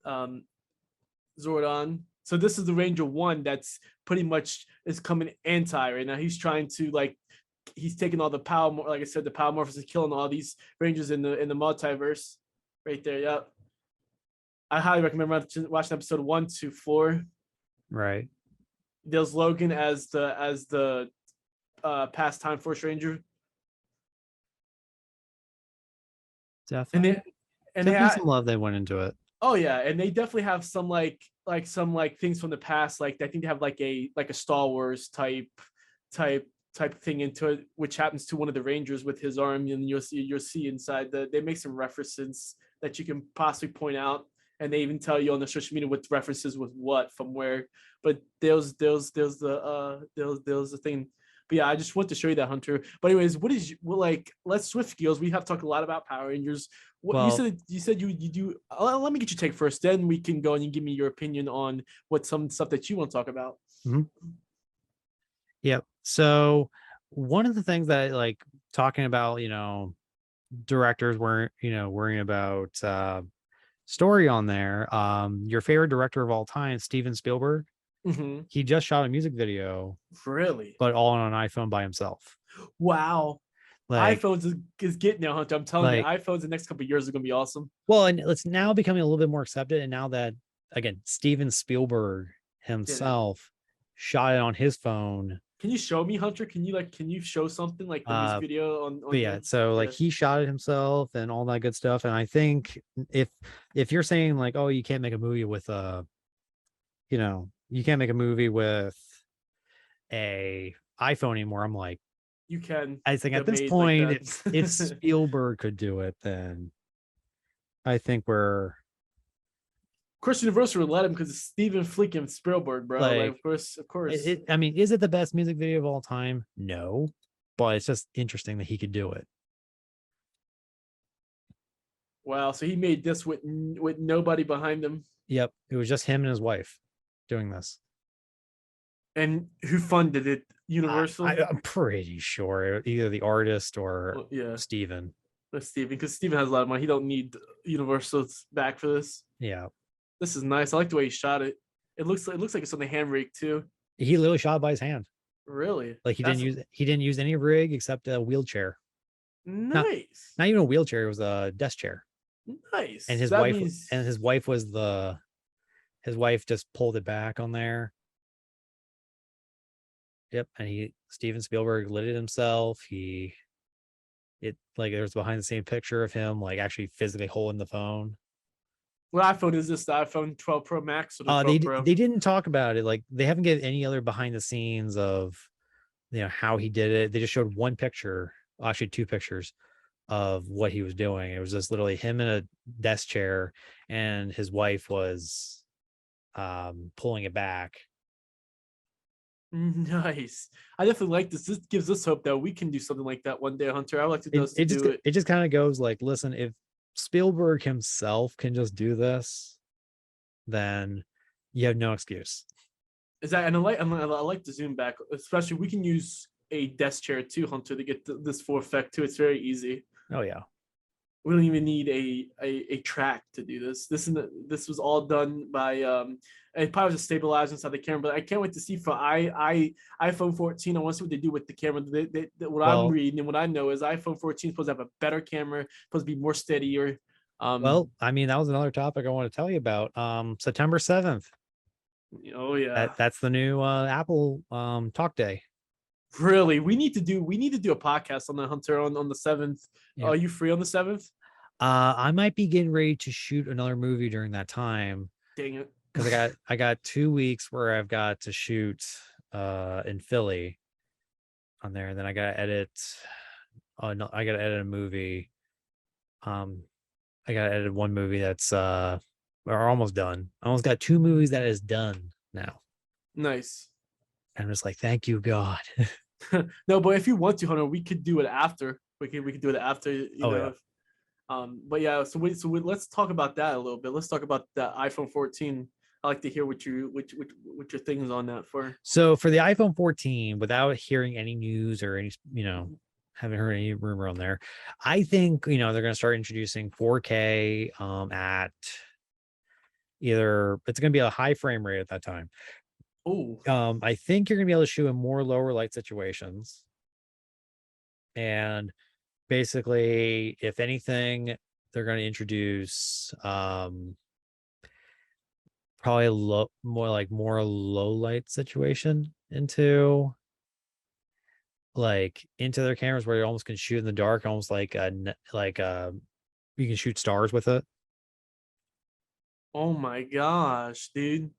Zordon. So this is the Ranger 1 that's pretty much is coming anti right now. He's trying to, he's taking all the power, like I said, the power morphs is killing all these Rangers in the multiverse. Right there, yep. I highly recommend watching episode 1 to 4. Right. There's Logan as the past Time Force Ranger. Definitely. And they some love they went into it. Oh yeah, and they definitely have some some things from the past. Like, I think they have like a Star Wars type thing into it, which happens to one of the Rangers with his arm, and you'll see inside they make some references that you can possibly point out. And they even tell you on the social media what references with what from where. But there's the thing. But yeah, I just want to show you that, Hunter. But anyways, let's switch gears. We have talked a lot about Power Rangers. You said you do. Let me get your take first. Then we can go and you give me your opinion on what some stuff that you want to talk about. Mm-hmm. Yep. So one of the things that I like talking about, directors weren't, worrying about story on there. Your favorite director of all time, Steven Spielberg. Mm-hmm. He just shot a music video. Really? But all on an iPhone by himself. Wow. iPhones is getting there, Hunter. I'm telling you, iPhones the next couple of years are going to be awesome. Well, and it's now becoming a little bit more accepted. And now that, again, Steven Spielberg himself shot it on his phone. Can you show me, Hunter? Can you show something like the music video on yeah, so he shot it himself and all that good stuff. And I think if you're saying oh, you can't make a movie with you can't make a movie with a iPhone anymore, I'm like, you can. I think at this point, if Spielberg could do it, then I think we're. Of course, Universal would let him because it's Steven freaking Spielberg, bro. Of course. I mean, is it the best music video of all time? No, but it's just interesting that he could do it. Wow, so he made this with nobody behind him. Yep, it was just him and his wife doing this. And who funded it? Universal? I'm pretty sure either the artist or Steven. Steven, because Steven has a lot of money. He don't need Universal's back for this. Yeah. This is nice. I like the way he shot it. It looks like it's on the hand rig too. He literally shot by his hand. Really? He didn't use any rig except a wheelchair. Nice. not even a wheelchair, it was a desk chair. And Nice. his That wife means and his wife was the his wife just pulled it back on there. Yep. And Steven Spielberg lit it himself. It like there's behind the scene picture of him like actually physically holding the phone. what iPhone is this? The iPhone 12 Pro Max or the 12 Pro? They didn't talk about it. Like they haven't given any other behind the scenes of how he did it. They just showed one picture, actually two pictures of what he was doing. It was just literally him in a desk chair, and his wife was pulling it back. Nice. I definitely like this. This gives us hope that we can do something like that one day, Hunter. I would like to us to do it. It just kind of goes like, listen, if Spielberg himself can just do this, then you have no excuse. Is that and I like to zoom back, especially we can use a desk chair too, Hunter, to get this full effect too. It's very easy. Oh yeah. We don't even need a track to do this. This was all done by it probably was a stabilizer inside the camera, but I can't wait to see for iPhone 14. I want to see what they do with the camera. What I'm reading and what I know is iPhone 14 is supposed to have a better camera, supposed to be more steadier. Well, I mean, that was another topic I want to tell you about. September 7th. Oh yeah. That's the new Apple talk day. Really, we need to do a podcast on the Hunter on the 7th. Yeah. Are you free on the 7th? I might be getting ready to shoot another movie during that time. Dang it. Because I got 2 weeks where I've got to shoot in Philly on there, and then I gotta edit. Oh no, I gotta edit a movie. I gotta edit one movie that's we're almost done. I almost got 2 movies that is done now. Nice. I'm just like, thank you, God. No, but if you want to, Hunter, we could do it after. We could do it after. You know. Yeah. But yeah, let's talk about that a little bit. Let's talk about the iPhone 14. I like to hear what your things on that for. So for the iPhone 14, without hearing any news or any, haven't heard any rumor on there, I think they're going to start introducing 4K at either it's going to be a high frame rate at that time. Oh, I think you're going to be able to shoot in more lower light situations, and basically, if anything, they're going to introduce probably more low light situation into their cameras where you almost can shoot in the dark, almost like you can shoot stars with it. oh my gosh, dude.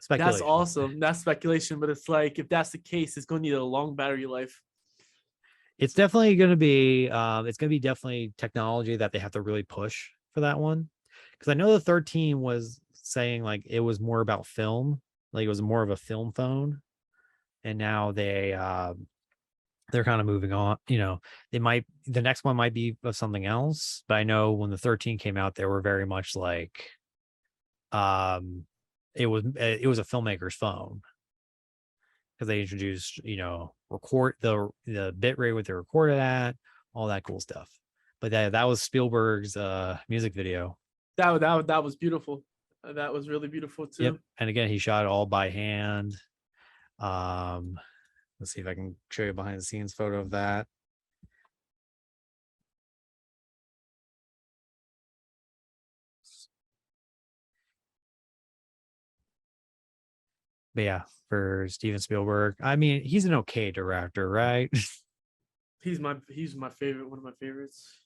Speculation. That's awesome. That's speculation, but it's like if that's the case, it's going to need a long battery life. It's definitely going to be definitely technology that they have to really push for that one, because I know the 13 was saying like it was more about film, like it was more of a film phone, and now they're kind of moving on. The next one might be of something else, but I know when the 13 came out, they were very much like it was a filmmaker's phone, because they introduced record the bit rate what they recorded at, all that cool stuff. But that was Spielberg's music video. That was beautiful. That was really beautiful too. Yep. And again, he shot it all by hand. Let's see if I can show you a behind the scenes photo of that. But yeah, for Steven Spielberg, I mean, he's an okay director, right? He's my favorite, one of my favorites.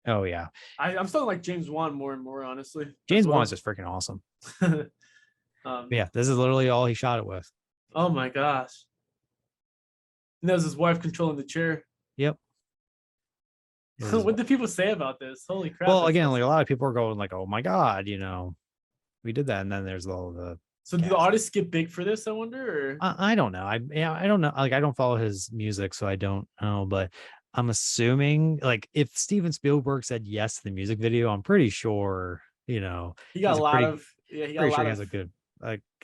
Oh yeah, I'm starting to like James Wan more and more, honestly. James Wan's just freaking awesome. Yeah, this is literally all he shot it with. Oh my gosh. And there's his wife controlling the chair. Yep. What do people say about this? Holy crap. Well, again, like a lot of people are going like, oh my God, we did that. And then there's all the So do the artists get big for this, I wonder? Or? I don't know. I don't know. Like I don't follow his music, so I don't know, but I'm assuming like if Steven Spielberg said yes to the music video, I'm pretty sure, he got a lot of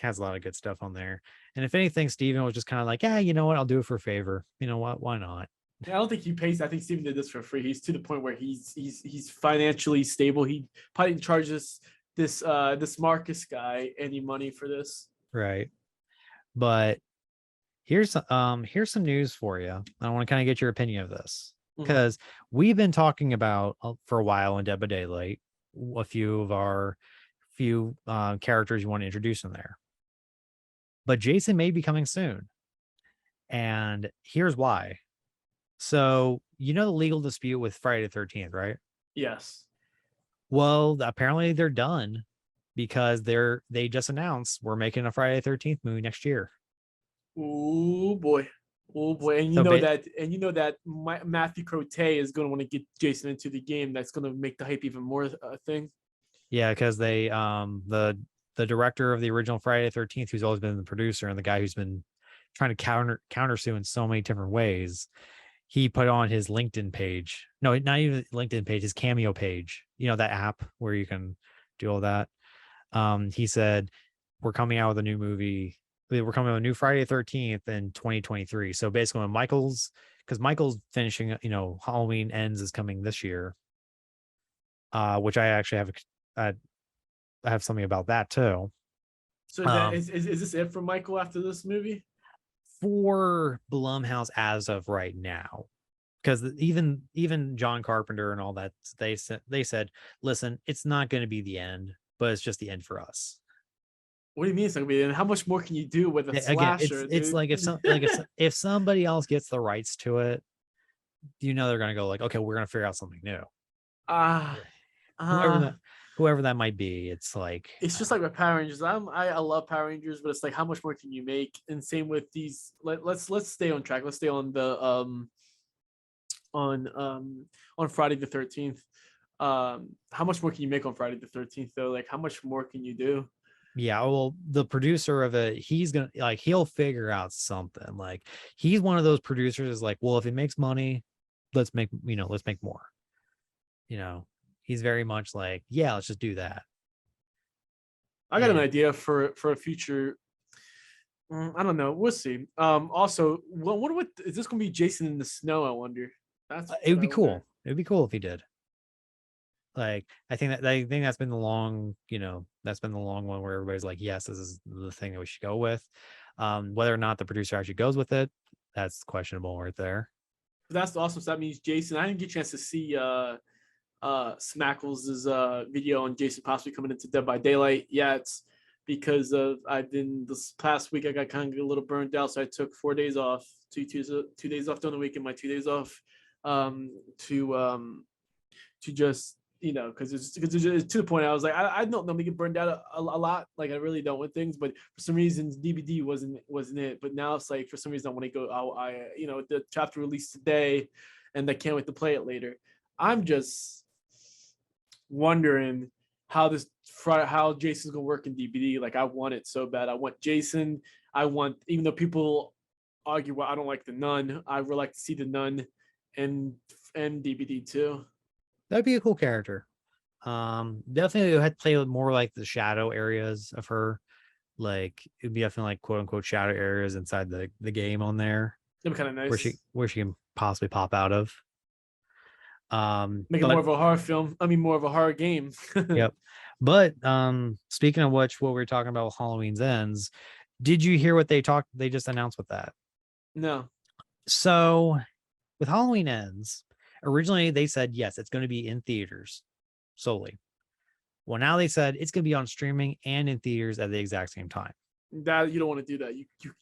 has a lot of good stuff on there. And if anything, Steven was just kind of like, yeah, you know what, I'll do it for a favor. You know what? Why not? Yeah, I don't think he pays. I think Steven did this for free. He's to the point where he's financially stable. He probably charges this Marcus guy any money for this. Right. But here's some news for you. I want to kind of get your opinion of this. Mhm. because we've been talking about for a while in Dead by Daylight a few of our characters you want to introduce in there, but Jason may be coming soon, and here's why. So you know the legal dispute with Friday the 13th, right? Yes. Well, apparently they're done because they just announced we're making a Friday the 13th movie next year. Oh boy. Oh boy. And you So know that Matthew Crote is going to want to get Jason into the game. That's going to make the hype even more thing. yeah, because they the director of the original Friday the 13th, who's always been the producer and the guy who's been trying to countersue in so many different ways, he put on his LinkedIn page. No, not even LinkedIn page, his Cameo page. You know, that app where you can do all that. He said, we're coming out with a new movie. We're coming with a new Friday the 13th in 2023. So basically when because Michael's finishing, Halloween Ends is coming this year. Which I actually uh, I have something about that too. So that Um, is this it for Michael after this movie? for Blumhouse as of right now, because even John Carpenter and all that, they said, listen, it's not going to be the end, but it's just the end for us. What do you mean it's not gonna be? And how much more can you do with a Again, it's slasher, it's dude? like if somebody else gets the rights to it, they're going to go like, okay, we're going to figure out something new. Ah, Whoever uh, that whoever that might be, it's like, it's just like with Power Rangers. I love Power Rangers, but it's like how much more can you make? And same with these. Let's stay on track. Let's stay on the on um on Friday the 13th. How much more can you make on Friday the 13th though? Like how much more can you do? yeah, well, the producer of it, he's gonna like he'll figure out something. Like he's one of those producers is like, well, if it makes money, let's make more. You know, he's very much like, yeah, let's just do that. I got an And idea for a future. I don't know. We'll see. Also, what is this gonna be? Jason in the snow? I wonder. That's it would what I be wonder. cool. It would be cool if he did. Like, I think that's been the long one where everybody's like, yes, this is the thing that we should go with. Whether or not the producer actually goes with it, that's questionable right there. That's awesome. So that means Jason. I didn't get a chance to see Smackles' video on Jason possibly coming into Dead by Daylight yet because of I've been this past week I got kind of a little burned out, so I took 4 days off, 2 days off during the week and my 2 days off um, to um, to just because it's to the point I was like I don't normally get burned out a lot, like I really don't with things, but for some reason DBD wasn't it, but now it's like for some reason I want to go the chapter released today and I can't wait to play it later. I'm just wondering how Jason's gonna work in DBD. Like I want it so bad. I want Jason. I want, even though people argue, well, I don't like the nun. I would like to see the nun and DBD too. That'd be a cool character. Definitely had to play with more like the shadow areas of her. Like it'd be definitely like quote unquote shadow areas inside the game on there That'd be kind of where she nice. where she can possibly pop out of. Make it more But of a horror film. I mean, more of a horror game. yep. But speaking of which, what we were talking about with Halloween's Ends, did you hear what they just announced with that? No. So with Halloween Ends, originally they said yes, it's going to be in theaters solely. Well, now they said it's going to be on streaming and in theaters at the exact same time. That you don't want to do that.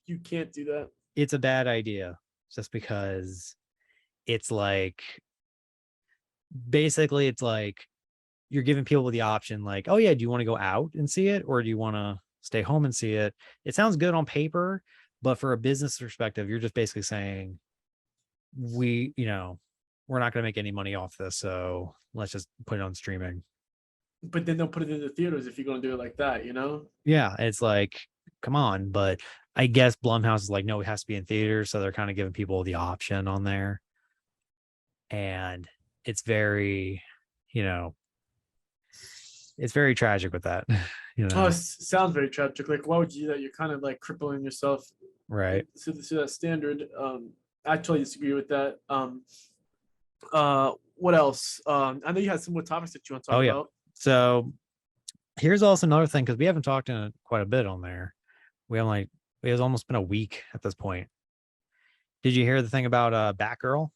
You can't do that. It's a bad idea just because it's like basically it's like you're giving people the option like, oh yeah, do you want to go out and see it or do you want to stay home and see it? It sounds good on paper, but for a business perspective, you're just basically saying we're not going to make any money off this, so let's just put it on streaming. But then they'll put it in the theaters if you're gonna do it like that, you know? Yeah, it's like, come on, but I guess Blumhouse is like, no, it has to be in theaters, so they're kind of giving people the option on there, and it's very, you know, it's very tragic with that, Oh, it sounds very tragic. Like, why would you do that? You're kind of like crippling yourself right? to that standard. I totally disagree with that. What else? I know you had some more topics that you want to Oh talk yeah. about. So here's also another thing because we haven't talked in quite a bit on there. We have like it has almost been a week at this point. Did you hear the thing about Batgirl?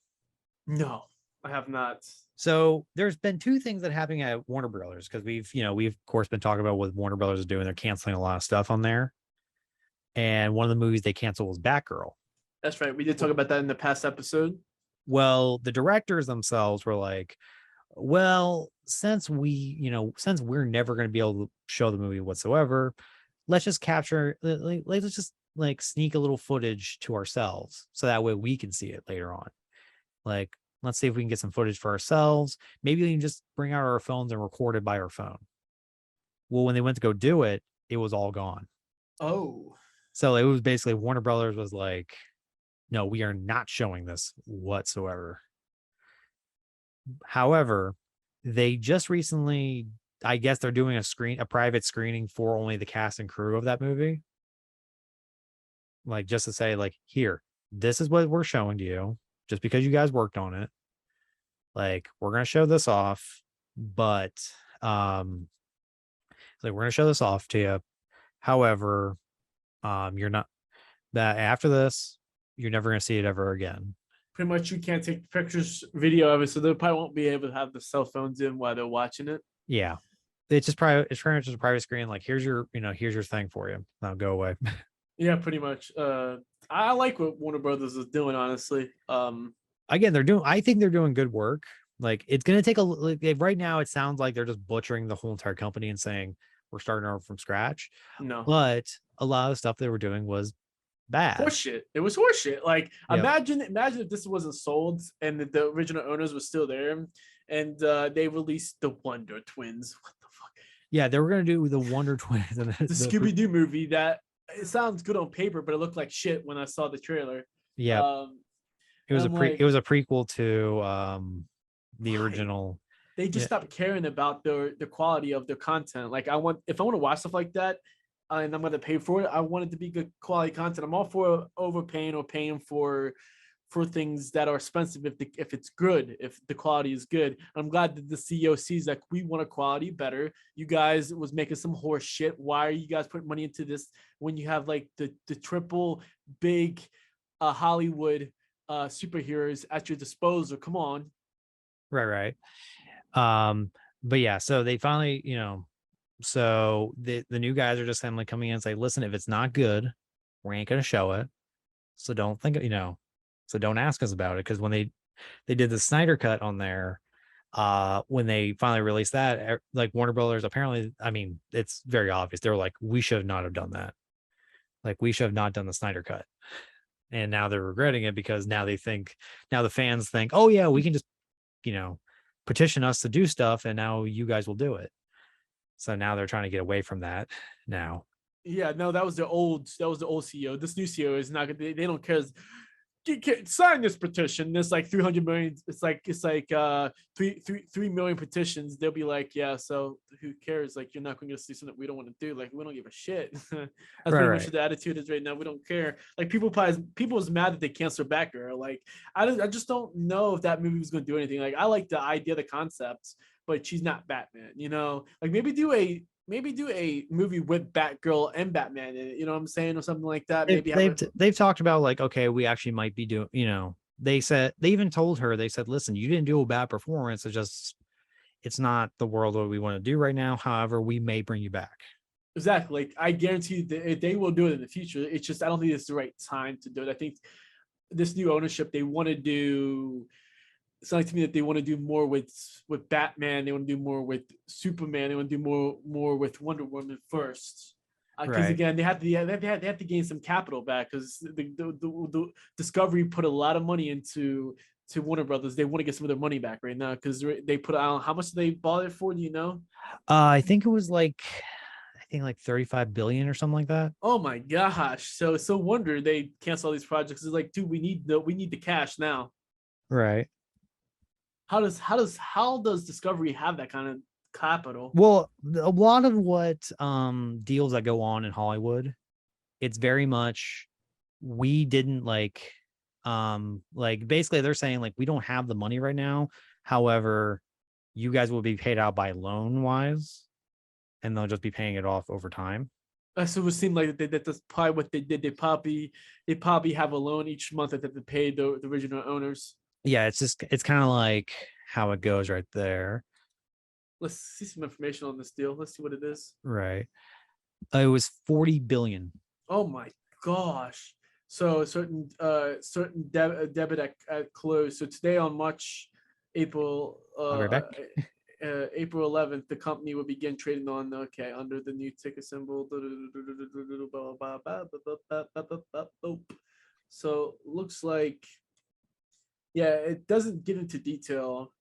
No, I have not. So there's been two things that happening at Warner Brothers because we've of course been talking about what Warner Brothers is doing. They're canceling a lot of stuff on there, and one of the movies they canceled was Batgirl. That's right. We did talk about that in the past episode. Well, the directors themselves were like, well, since we're never going to be able to show the movie whatsoever, let's just capture, let's just like sneak a little footage to ourselves so that way we can see it later on. Like, let's see if we can get some footage for ourselves. Maybe we can just bring out our phones and record it by our phone. Well, when they went to go do it, it was all gone. Oh, So it was basically Warner Brothers was like, no, we are not showing this whatsoever. However, they just recently, I guess they're doing a private screening for only the cast and crew of that movie. Like just to say, like, here, this is what we're showing to you, just because you guys worked on it. Like, we're gonna show this off, but like we're gonna show this off to you. However, you're not that after this, you're never gonna see it ever again. pretty much you can't take pictures, video of it, so they probably won't be able to have the cell phones in while they're watching it. Yeah. It's just private, it's pretty much just a private screen. Like, here's your thing for you. Now go away. Yeah, pretty much. I like what Warner Brothers is doing, honestly. Again, I think they're doing good work. Like, it's gonna take right now, it sounds like they're just butchering the whole entire company and saying we're starting over from scratch. No. But a lot of stuff they were doing was bad. Horseshit. It was horseshit. Like, Yep. imagine if this wasn't sold and the original owners were still there, and they released the Wonder Twins. What the fuck? Yeah, they were gonna do the Wonder Twins and The Scooby Doo movie that it sounds good on paper, but it looked like shit when I saw the trailer. Yeah, it was like, it was a prequel to the why? original. They just stopped caring about the quality of their content. Like, if I want to watch stuff like that, and I'm going to pay for it, I want it to be good quality content. I'm all for overpaying or paying for things that are expensive if it's good, if the quality is good. I'm glad that the CEO sees that we want a quality better. You guys was making some horse shit. Why are you guys putting money into this when you have like the triple big Hollywood superheroes at your disposal? Come on. Right. But yeah, so they finally, so the new guys are just kind of like coming in and say, listen, if it's not good, we ain't gonna show it. So don't think, so don't ask us about it. Because when they did the Snyder cut on there, when they finally released that, like Warner Brothers, apparently, I mean, it's very obvious. They were like, we should not have done that. Like, we should have not done the Snyder cut. And now they're regretting it because now the fans think, oh yeah, we can just, petition us to do stuff, and now you guys will do it. So now they're trying to get away from that now. Yeah, no, that was the old CEO. This new CEO is not. They don't care. Sign this petition. There's like 300 million. It's like 3 million petitions. They'll be like, yeah. So who cares? Like, you're not going to see something we don't want to do. Like, we don't give a shit. That's pretty much what the attitude is right now. We don't care. Like, people is mad that they canceled Batgirl. Like, I just don't know if that movie was going to do anything. Like, I like the idea, the concept, but she's not Batman. Like, maybe do a movie with Batgirl and Batman in it, you know what I'm saying, or something like that. They've talked about like, okay, we actually might be doing, they even told her, they said, listen, you didn't do a bad performance. It's not the world that we want to do right now. However, we may bring you back. Exactly. Like, I guarantee they will do it in the future. It's just, I don't think it's the right time to do it. I think this new ownership, they want to do, it's like to me that they want to do more with Batman. They want to do more with Superman. They want to do more with Wonder Woman first. Because again, they have to gain some capital back because the Discovery put a lot of money into Warner Brothers. They want to get some of their money back right now because they put out, how much they bought it for? Do you know? I think it was like 35 billion or something like that. Oh my gosh! So wonder they cancel all these projects. It's like, dude, we need the cash now. Right. How does Discovery have that kind of capital? Well, a lot of what deals that go on in Hollywood, it's very much, we didn't like basically they're saying like, we don't have the money right now. However, you guys will be paid out by loan wise, and they'll just be paying it off over time. So it would seem like that's probably what they did. They probably have a loan each month that they pay the original owners. Yeah, it's kind of like how it goes right there. Let's see some information on this deal. Let's see what it is. Right. It was 40 billion. Oh my gosh. So certain debit at close. So today on April I'll be right back. April 11th, the company will begin trading on under the new ticker symbol. So looks like it doesn't get into detail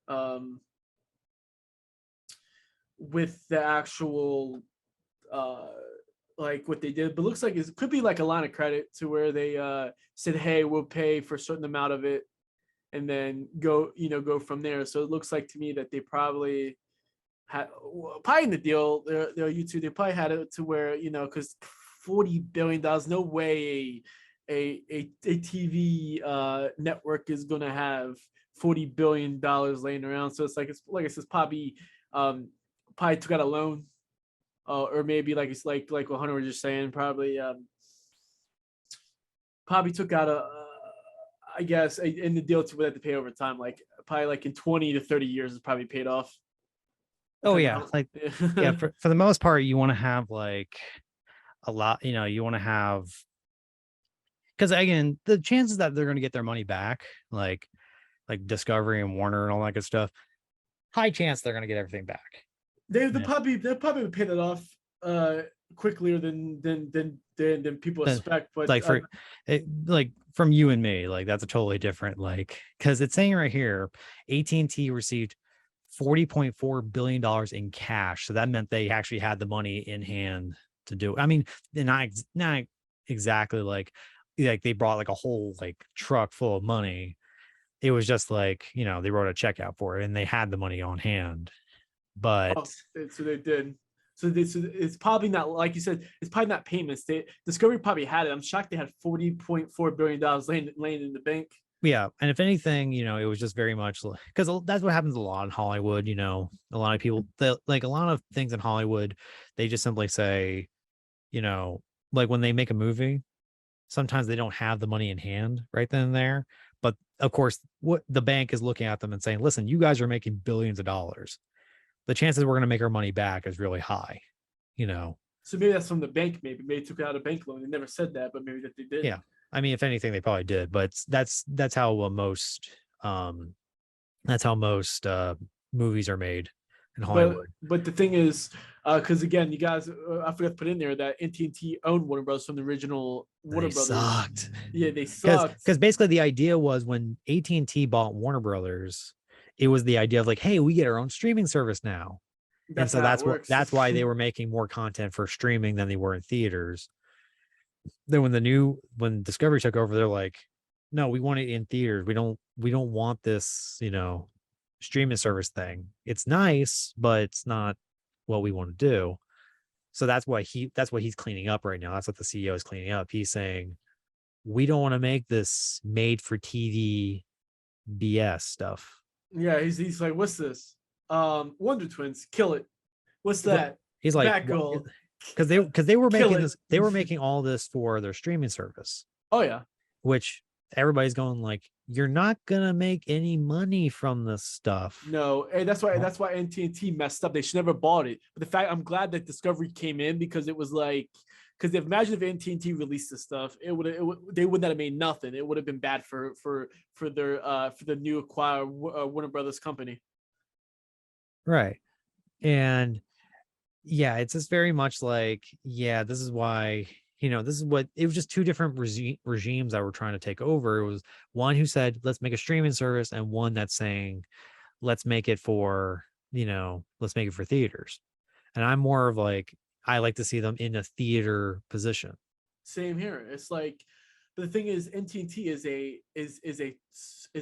um, with the actual uh like what they did, but looks like it could be like a line of credit to where they said, hey, we'll pay for a certain amount of it and then go from there. So it looks like to me that they probably had probably in the deal their YouTube, they probably had it to where, because $40 billion, no way a TV network is gonna have $40 billion laying around. So it's like it says probably took out a loan, or maybe like it's like what Hunter was just saying, probably took out I guess in the deal to have to pay over time, like probably like in 20 to 30 years is probably paid off. Oh Depends on yeah, how. like yeah, for the most part, you want to have like a lot. You want to have because again, the chances that they're going to get their money back, like Discovery and Warner and all that good stuff, high chance they're going to get everything back. They'll probably pay that off quicker than people Then, expect. But like for it, like from you and me, like that's a totally different like because it's saying right here, AT&T received $40.4 billion in cash. So that meant they actually had the money in hand to do it. I mean, they're not exactly like they brought like a whole like truck full of money. It was just like, they wrote a check out for it and they had the money on hand. But so they did. So it's probably not, like you said, it's probably not payments. Discovery probably had it. I'm shocked they had $40.4 billion laying in the bank. yeah, and if anything, it was just very much because that's what happens a lot in Hollywood. A lot of people, like a lot of things in Hollywood, they just simply say, like when they make a movie, sometimes they don't have the money in hand right then and there. But of course, what the bank is looking at them and saying, listen, you guys are making billions of dollars. The chances we're going to make our money back is really high, you know. So maybe that's from the bank. Maybe they took out a bank loan. They never said that, but maybe that they did. Yeah. I mean, if anything, they probably did, but that's how um most movies are made in But Hollywood. but the thing is, because again, you guys, I forgot to put in there that AT&T owned Warner Brothers from the original Warner They Brothers. sucked. Yeah, they because sucked. because basically the idea was when AT&T bought Warner Brothers, it was the idea of like, hey, we get our own streaming service now. And That's so how it that's works. why they were making more content for streaming than they were in theaters. Then when Discovery took over, they're like, no, we want it in theaters. We don't want this, streaming service thing. It's nice, but it's not what we want to do. So that's what he's cleaning up right now. That's what the CEO is cleaning up. He's saying, we don't want to make this made for TV BS stuff. Yeah, he's like, what's this? Wonder Twins, kill it. What's Well, that? he's like, Batgirl, because they were kill making it. this, they were making all this for their streaming service, Oh yeah. which everybody's going like, you're not gonna make any money from this stuff. No, and that's why AT&T messed up. They should never bought it. But the fact, I'm glad that Discovery came in, because it was like, because imagine if AT&T released this stuff, they would not have made nothing. It would have been bad for their for the new acquired Warner Brothers company. Right. And yeah, it's just very much like, yeah, this is why, this is what it was, just two different regimes that were trying to take over. It was one who said, let's make a streaming service, and one that's saying, let's make it for, let's make it for theaters. And I'm more of like, I like to see them in a theater position. Same here. It's like, but the thing is, AT&T is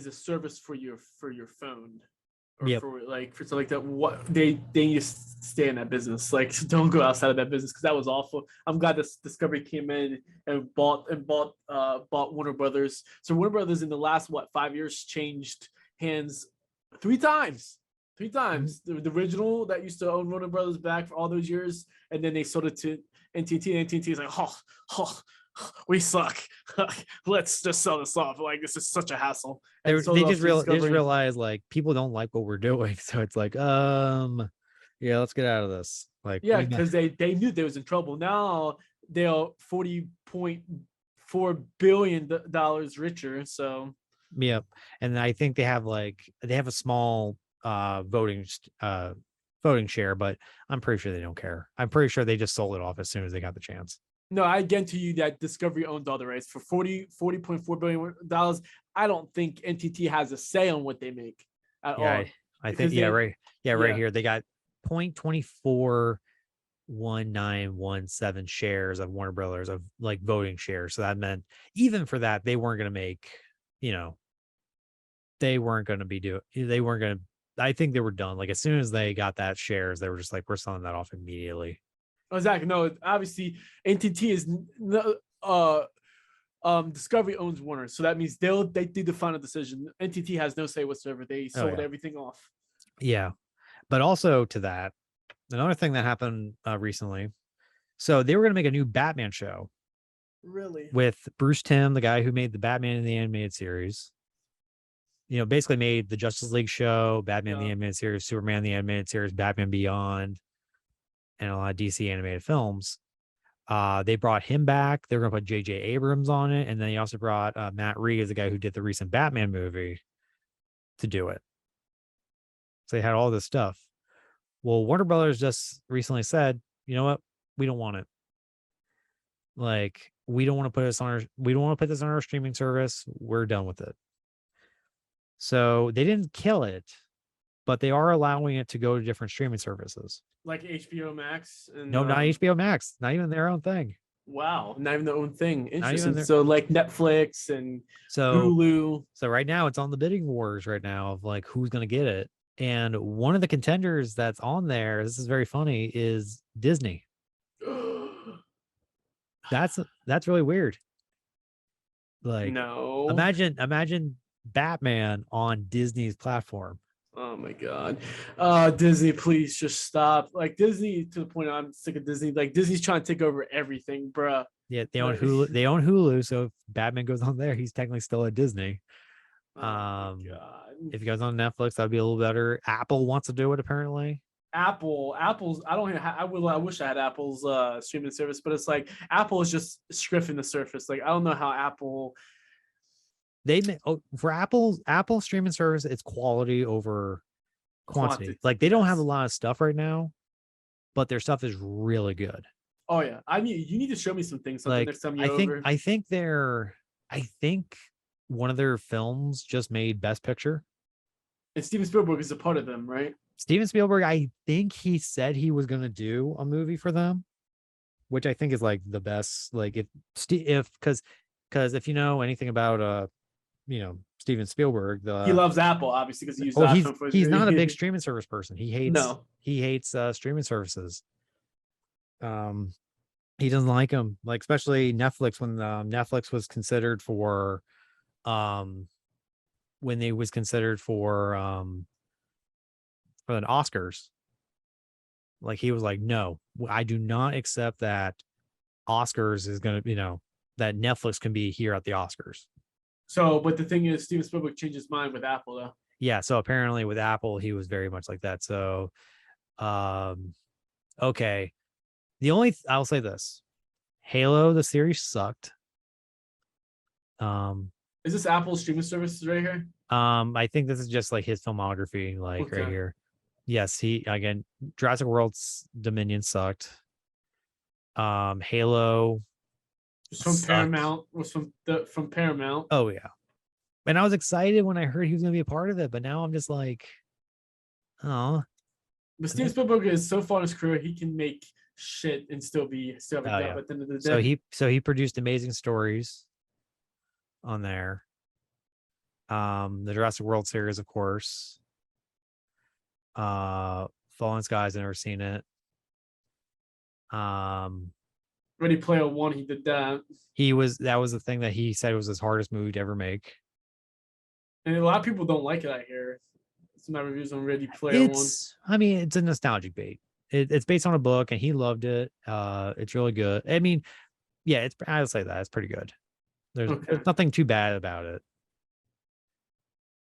a service for your phone, or Yep. for something like that. What they need to stay in that business. Like, don't go outside of that business, because that was awful. I'm glad this Discovery came in and bought Warner Brothers. So Warner Brothers in the last 5 years changed hands 3 times. Three times. The original that used to own Warner Brothers back for all those years, and then they sold it to NTT, and NTT is like, we suck. Let's just sell this off. Like this is such a hassle. They And sold it off to they just Discovery. realized like people don't like what we're doing, so it's like yeah, let's get out of this. Like Yeah, we because they knew they was in trouble. Now they're $40.4 billion richer. So Yep. And I think they have a small voting share, but I'm pretty sure they don't care. I'm pretty sure they just sold it off as soon as they got the chance. no, I guarantee you that Discovery owns all the rights for $40.4 billion. I don't think NTT has a say on what they make at Yeah, all. I think Because they right. Yeah, right yeah. here. They got 0.241917 shares of Warner Brothers of like voting shares. So that meant even for that, they weren't gonna make, they weren't gonna they weren't gonna I think they were done. Like as soon as they got that shares, they were just like, we're selling that off immediately. Exactly. No, obviously NTT is Discovery owns Warner, so that means they did the final decision. NTT has no say whatsoever. They sold everything off. Yeah. But also to that, another thing that happened recently. So they were going to make a new Batman show. Really? With Bruce Timm, the guy who made the Batman in the animated series. Basically made the Justice League show, Batman the animated series, Superman the animated series, Batman Beyond, and a lot of DC animated films. They brought him back. They're going to put J.J. Abrams on it. And then he also brought Matt Reeves, the guy who did the recent Batman movie, to do it. So they had all this stuff. Well, Warner Brothers just recently said, you know what? We don't want it. Like, we don't want to put this on our streaming service. We're done with it. So they didn't kill it, but they are allowing it to go to different streaming services. Like HBO Max and no, not HBO Max, not even their own thing. Wow, not even their own thing. Interesting. Their... So like Netflix and Hulu. So right now it's on the bidding wars right now of like who's going to get it. And one of the contenders that's on there, this is very funny, is Disney. That's really weird. Like, no, imagine Batman on Disney's platform. Oh my god. Disney, please just stop. Like Disney, to the point I'm sick of Disney. Like Disney's trying to take over everything, bruh. Yeah, they own Hulu. They own Hulu, so if Batman goes on there, he's technically still at Disney. If he goes on Netflix, that'd be a little better. Apple wants to do it apparently. Apple's I don't I wish I had Apple's streaming service, but it's like Apple is just scriffing the surface. Like I don't know how Apple for Apple streaming service, it's quality over quantity. Like they don't have a lot of stuff right now, but their stuff is really good. Oh yeah, I mean you need to show me some things like, next time you're over. I think one of their films just made Best Picture. And Steven Spielberg is a part of them, right? Steven Spielberg, I think he said he was going to do a movie for them, which I think is like the best. Like because if you know anything about Steven Spielberg, he loves Apple obviously because he uses he's not a big streaming service person. He hates streaming services. He doesn't like them, like especially Netflix. When Netflix was considered for when they was considered for the Oscars, like he was like, no, I do not accept that Oscars is gonna, that Netflix can be here at the Oscars. So, but the thing is, Steven Spielberg changed his mind with Apple, though. Yeah, so apparently with Apple, he was very much like that. So, okay. I'll say this: Halo, the series sucked. Is this Apple's streaming services right here? I think this is just like his filmography, like right here. Yes, Jurassic World's Dominion sucked. Halo was from Paramount. Was from Paramount. Oh yeah, and I was excited when I heard he was going to be a part of it, but now I'm just like, oh. But Steven Spielberg is so far in his career, he can make shit and still have a job at the end of the day. So he produced Amazing Stories on there. The Jurassic World series, of course. Fallen Skies, I've never seen it. Ready Player One, he did that. That was the thing that he said was his hardest movie to ever make. And a lot of people don't like it, I hear. Some of my reviews on Ready Player One. I mean, it's a nostalgic bait. It's based on a book, and he loved it. It's really good. I mean, Yeah, I'll say that it's pretty good. There's Okay. nothing too bad about it.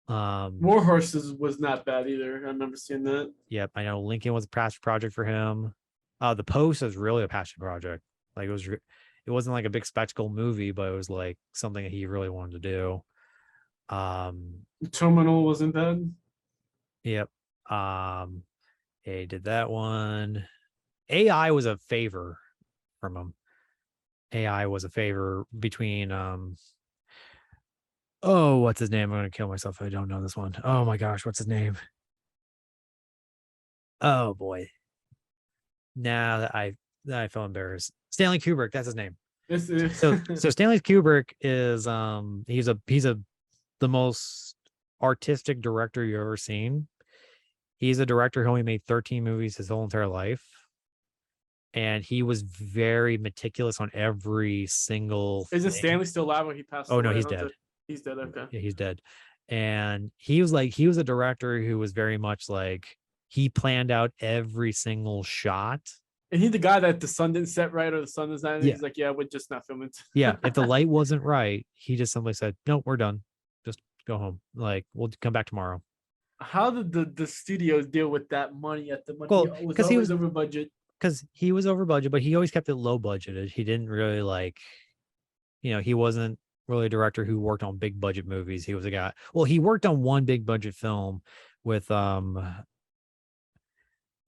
War Horses was not bad either. I remember seeing that. Yep, I know Lincoln was a passion project for him. The Post was really a passion project. Like it wasn't like a big spectacle movie, but it was like something that he really wanted to do. Terminal wasn't bad. Yep. He did that one. AI was a favor from him. AI was a favor between oh, what's his name? I'm gonna kill myself if I don't know this one. Oh my gosh, what's his name? Oh boy. Now that I feel embarrassed. Stanley Kubrick, that's his name. This is So Stanley Kubrick is he's the most artistic director you've ever seen. He's a director who only made 13 movies his whole entire life. And he was very meticulous on every single Isn't thing. Stanley still alive when he passed Oh no, away? I he's don't dead. know. He's dead. Okay. Yeah, he's dead. And he was a director who was very much like he planned out every single shot. And he's the guy that the sun didn't set right or the sun is not. Yeah. He's like, yeah, we're just not filming. Yeah. If the light wasn't right, he just simply said, "No, we're done. Just go home. Like we'll come back tomorrow." How did the studios deal with that money at the money? Well, It was because always over budget. he was over budget, but he always kept it low budgeted. He didn't really like, he wasn't really a director who worked on big budget movies. He was a guy. Well, he worked on one big budget film with I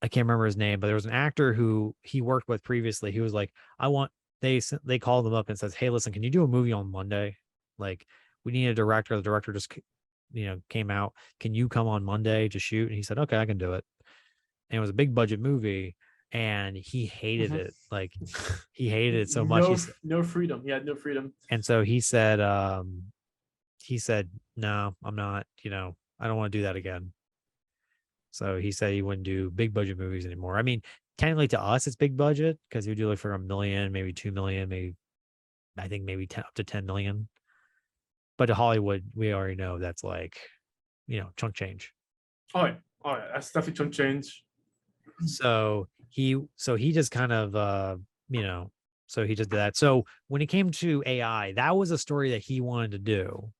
can't remember his name, but there was an actor who he worked with previously. He was like, I want they called him up and says, "Hey, listen, can you do a movie on Monday? Like, we need a director." The director just came out. Can you come on Monday to shoot? And he said, "Okay, I can do it." And it was a big budget movie, and he hated it. Like, he hated it so much. No freedom. He had no freedom. And so he said, "No, I'm not. I don't want to do that again." So he said he wouldn't do big budget movies anymore. I mean, technically to us, it's big budget because he would do like for 1 million, maybe 2 million, maybe I think maybe 10, up to 10 million. But to Hollywood, we already know that's like, chunk change. Oh yeah, that's definitely chunk change. So he just kind of so he just did that. So when it came to AI, that was a story that he wanted to do.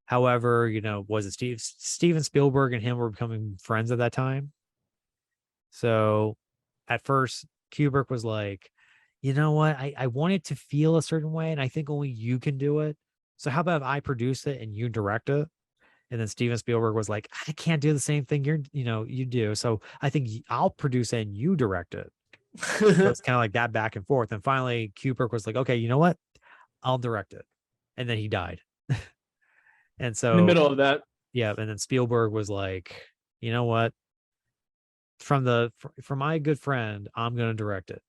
However, was it Steven Spielberg and him were becoming friends at that time? So at first, Kubrick was like, you know what? I want it to feel a certain way, and I think only you can do it. So how about if I produce it and you direct it? And then Steven Spielberg was like, I can't do the same thing you do. So I think I'll produce it and you direct it. So it's kind of like that back and forth. And finally, Kubrick was like, okay, you know what? I'll direct it. And then he died. And so in the middle of that. Yeah. And then Spielberg was like, you know what? From my good friend, I'm going to direct it.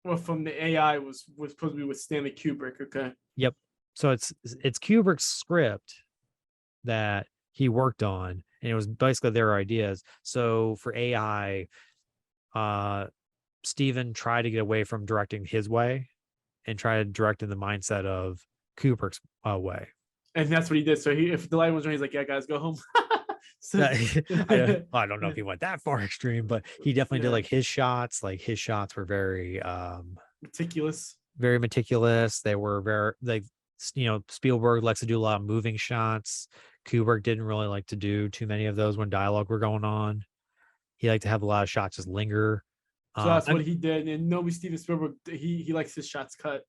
Well, from the AI was supposed to be with Stanley Kubrick. Okay. Yep. So it's Kubrick's script that he worked on, and it was basically their ideas. So for AI, Steven tried to get away from directing his way and try to direct in the mindset of Kubrick's way. And that's what he did. So if the light was on, he's like, "Yeah, guys, go home." So, I don't know if he went that far extreme, but he definitely did like his shots. Like his shots were very meticulous. Very meticulous. They were very like Spielberg likes to do a lot of moving shots. Kubrick didn't really like to do too many of those when dialogue were going on. He liked to have a lot of shots just linger. So that's what he did. And nobody Steven Spielberg, he likes his shots cut.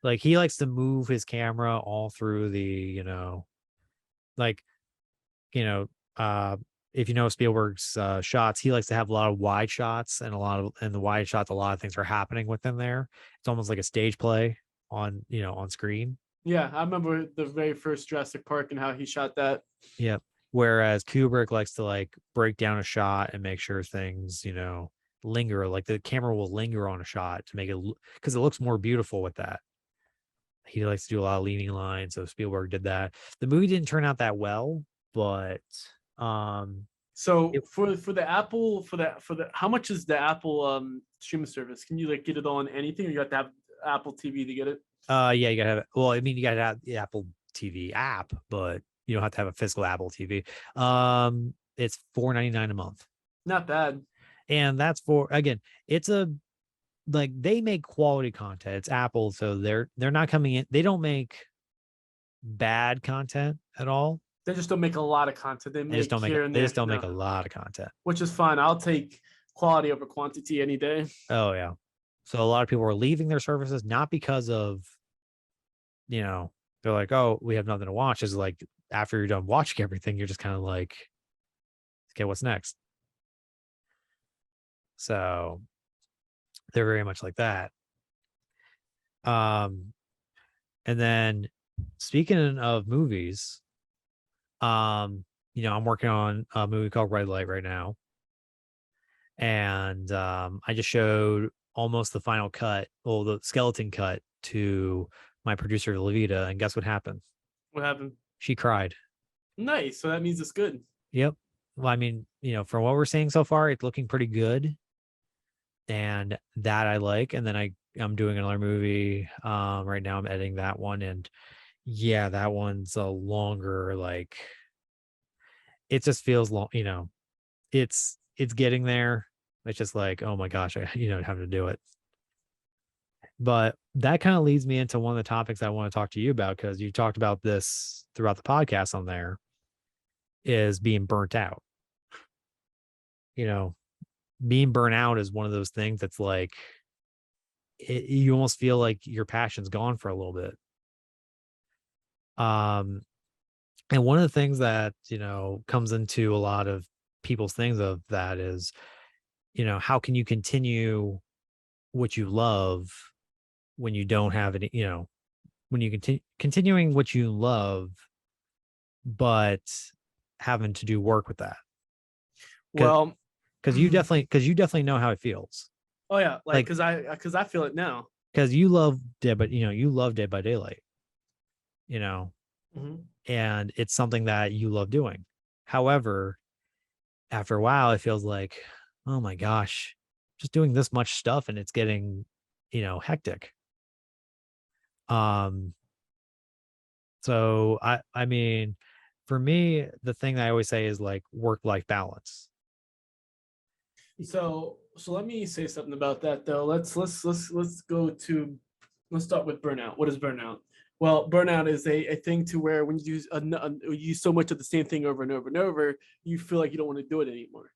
Like he likes to move his camera all through the, if Spielberg's shots, he likes to have a lot of wide shots, and in the wide shots, a lot of things are happening within there. It's almost like a stage play on screen. Yeah, I remember the very first Jurassic Park and how he shot that. Yeah. Whereas Kubrick likes to like break down a shot and make sure things, linger. Like the camera will linger on a shot to make it because it looks more beautiful with that. He likes to do a lot of leaning lines. So Spielberg did that. The movie didn't turn out that well, but so for the Apple for the how much is the Apple streaming service? Can you like get it on anything, or you have to have Apple TV to get it? Yeah, you gotta have it. Well, I mean, you gotta have the Apple TV app, but you don't have to have a physical Apple TV. It's $4.99 a month. Not bad. And that's for, again, it's a like they make quality content. It's Apple, so they're not coming in. They don't make bad content at all. They just don't make a lot of content. They make here and They there. just don't make No, a lot of content. which is fine. I'll take quality over quantity any day. Oh yeah. So a lot of people are leaving their services not because of, they're like, oh, we have nothing to watch. Is like after you're done watching everything, you're just kind of like, okay, what's next? So they're very much like that. And then speaking of movies, I'm working on a movie called Red Light right now. And I just showed almost the final cut, well, the skeleton cut to my producer Levita, and guess what happened? What happened? She cried. Nice. So that means it's good. Yep. Well, I mean, from what we're seeing so far, it's looking pretty good, and that I like. And then I'm doing another movie right now. I'm editing that one, and yeah, that one's a longer, like, it just feels long. It's getting there. It's just like, oh my gosh, I have to do it. But that kind of leads me into one of the topics I want to talk to you about, because you talked about this throughout the podcast on there, is being burnt out. Being burnt out is one of those things that's like, you almost feel like your passion's gone for a little bit. And one of the things that, comes into a lot of people's things of that is, how can you continue what you love when you don't have any, when you continuing what you love, but having to do work with that. Well, because you definitely know how it feels. Oh yeah, like because I feel it now. Because you love Dead, but you love Dead by Daylight. Mm-hmm. And it's something that you love doing. However, after a while, it feels like, oh my gosh, just doing this much stuff and it's getting, hectic. So I mean, for me, the thing that I always say is like work-life balance. So let me say something about that though. Let's start with burnout. What is burnout? Well, burnout is a thing to where when you use so much of the same thing over and over and over, you feel like you don't want to do it anymore.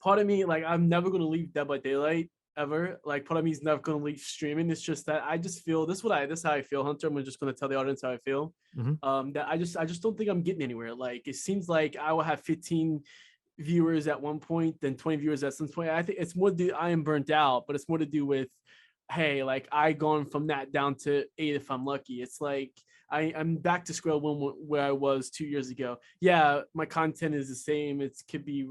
Part of me, like, I'm never going to leave Dead by Daylight ever. Like, part of me is never going to leave streaming. It's just that I just feel this is how I feel, Hunter. I'm just going to tell the audience how I feel. Mm-hmm. That I just don't think I'm getting anywhere. Like, it seems like I will have 15 viewers at one point, then 20 viewers at some point. I think it's more I am burnt out, but it's more to do with, hey, like I gone from that down to 8 if I'm lucky. It's like I'm back to square one where I was 2 years ago. Yeah, my content is the same. It could be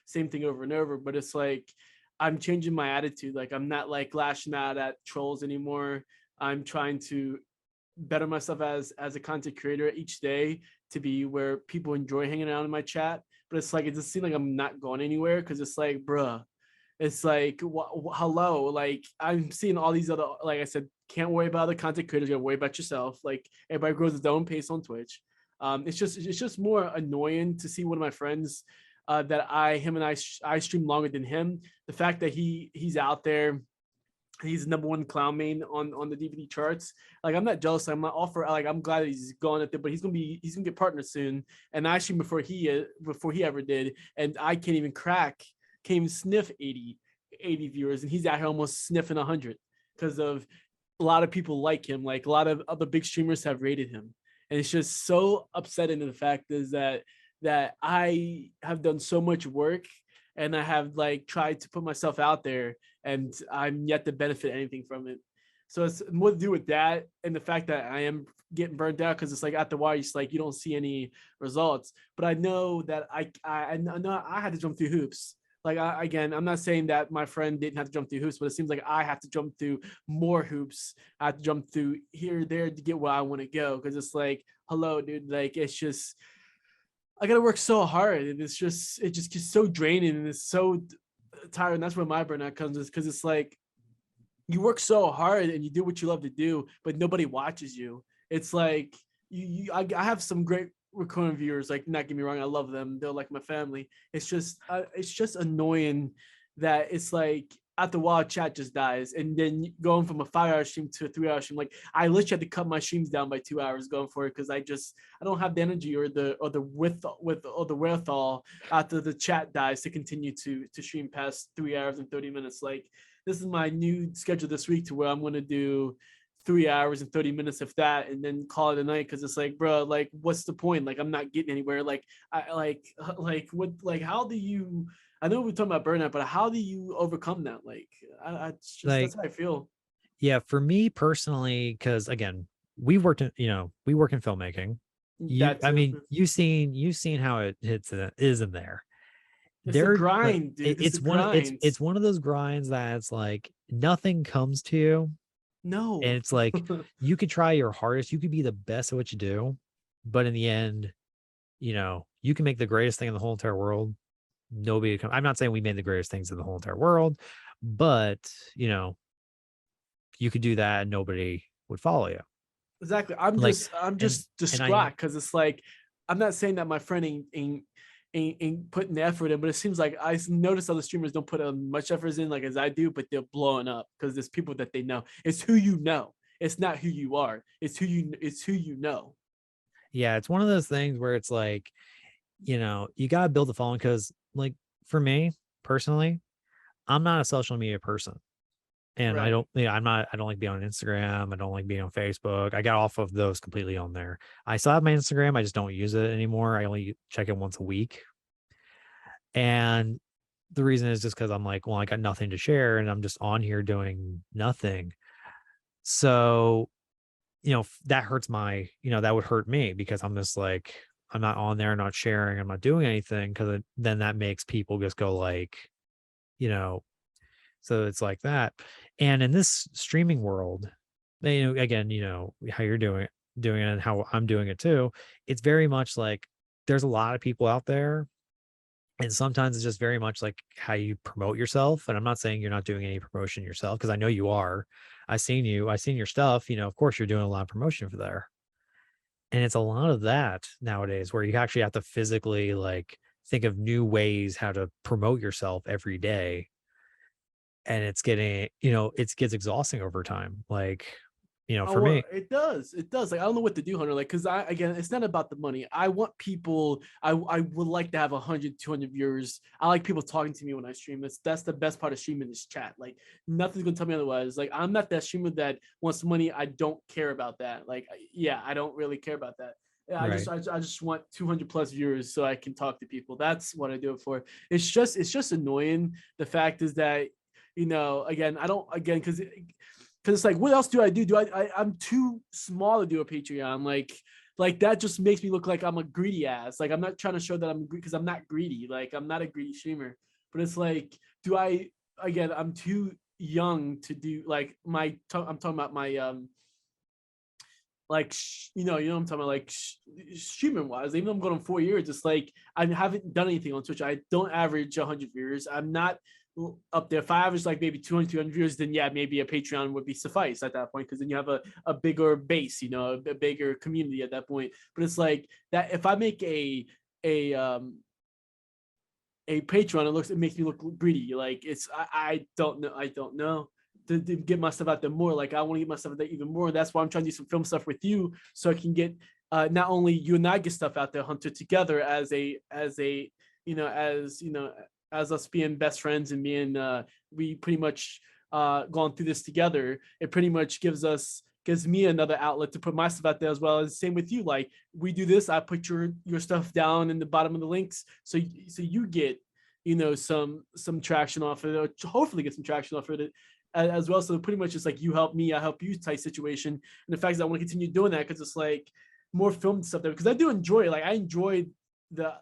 same thing over and over, but it's like I'm changing my attitude. Like I'm not like lashing out at trolls anymore. I'm trying to better myself as a content creator each day to be where people enjoy hanging out in my chat. But it's like it just seems like I'm not going anywhere because it's like, bruh, it's like hello, like I'm seeing all these other, like I said, can't worry about other content creators, gotta worry about yourself. Like everybody grows its own pace on Twitch. It's just more annoying to see one of my friends that I stream longer than him. The fact that he's out there, he's number one clown main on the DVD charts. Like I'm not jealous. I'm not offer. Like I'm glad he's gone at there, but he's gonna get partnered soon. And I streamed before he ever did, and I can't even sniff 80 viewers, and he's out here almost sniffing 100 because of a lot of people like him. Like a lot of other big streamers have rated him. And it's just so upsetting. The fact is that I have done so much work and I have like tried to put myself out there and I'm yet to benefit anything from it. So it's more to do with that and the fact that I am getting burned out because it's like at the wire, it's like you don't see any results. But I know that I know I had to jump through hoops. Like again, I'm not saying that my friend didn't have to jump through hoops, but it seems like I have to jump through more hoops. I have to jump through here, there to get where I want to go. Because it's like, hello, dude. Like it's just, I gotta work so hard, and it just gets so draining, and it's so tired. And that's where my burnout comes, is because it's like you work so hard and you do what you love to do, but nobody watches you. It's like I have some great recurring viewers. Like, not get me wrong, I love them. They're like my family. It's just annoying that it's like after a while chat just dies, and then going from a 5 hour stream to a 3 hour stream, like I literally had to cut my streams down by 2 hours going for it because I don't have the energy or the with or the wherewithal after the chat dies to continue to stream past 3 hours and 30 minutes. Like, this is my new schedule this week to where I'm gonna do 3 hours and 30 minutes of that and then call it a night, because it's like, bro, like what's the point? Like, I'm not getting anywhere. Like, I like what, like how do you, I know we're talking about burnout, but how do you overcome that? Like, it's just, Like, that's how I feel. yeah, for me personally, because again, we worked in, we work in filmmaking. That I too. mean, you've seen how it hits is in there. It's the There, like, grind, dude. It's the it's one, grind. it's one of those grinds that's like nothing comes to you, and No. it's like you could try your hardest, you could be the best at what you do, but in the end, you can make the greatest thing in the whole entire world. Nobody come. I'm not saying we made the greatest things in the whole entire world, but you know, you could do that and nobody would follow you. Exactly. I'm Like, just I'm and just and I distraught because it's like, I'm not saying that my friend ain't putting the effort in, but it seems like I notice other streamers don't put as much effort in like as I do, but they're blowing up because there's people that they know. It's who you know. It's not who you are. It's who you know. yeah, it's one of those things where it's like, you gotta build the following because, like, for me personally, I'm not a social media person. And I Right. don't, yeah, I don't like being on Instagram. I don't like being on Facebook. I got off of those completely on there. I still have my Instagram. I just don't use it anymore. I only check it once a week. And the reason is just because I'm like, well, I got nothing to share and I'm just on here doing nothing. So, that hurts that would hurt me because I'm just like, I'm not on there, not sharing, I'm not doing anything because then that makes people just go like, you know, so it's like that. And in this streaming world, again, how you're doing it and how I'm doing it too. It's very much like there's a lot of people out there. And sometimes it's just very much like how you promote yourself. And I'm not saying you're not doing any promotion yourself, because I know you are. I seen your stuff, of course you're doing a lot of promotion for there. And it's a lot of that nowadays where you actually have to physically like think of new ways how to promote yourself every day, and it's getting, it gets exhausting over time. Like, Oh, for well, me, it does. It does. Like, I don't know what to do, Hunter. Like, because again, it's not about the money. I want people. I would like to have 100, 200 viewers. I like people talking to me when I stream. That's the best part of streaming is chat. Like, nothing's gonna tell me otherwise. Like, I'm not that streamer that wants money. I don't care about that. Like, yeah, I don't really care about that. Yeah, right. I just want 200 plus viewers so I can talk to people. That's what I do it for. It's just annoying. The fact is that, again, I don't, again, because it's like, what else do I do? I'm too small to do a Patreon. Like that just makes me look like I'm a greedy ass. Like, I'm not trying to show that I'm because I'm not greedy. Like, I'm not a greedy streamer. But it's like, do I, again, I'm too young to do like I'm talking about my like you know what I'm talking about, like streaming wise. Even though I'm going on 4 years, it's like I haven't done anything on Twitch. I don't average 100 viewers. I'm not up there. If I average like maybe 200 viewers, then yeah, maybe a Patreon would be suffice at that point, because then you have a bigger base, a bigger community at that point. But it's like that if I make a um a Patreon, it makes me look greedy. Like, I don't know. I don't know. To get my stuff out there more. Like, I want to get my stuff out there even more. That's why I'm trying to do some film stuff with you, so I can get not only you and I get stuff out there, Hunter, together as as us being best friends and being we pretty much gone through this together. It pretty much gives me another outlet to put my stuff out there as well. As same with you. Like, we do this, I put your stuff down in the bottom of the links, so you get some traction off of it, or hopefully get some traction off of it as well. So pretty much it's like, you help me, I help you type situation. And the fact is I want to continue doing that because it's like more film stuff there, because I do enjoy it. Like, I enjoy the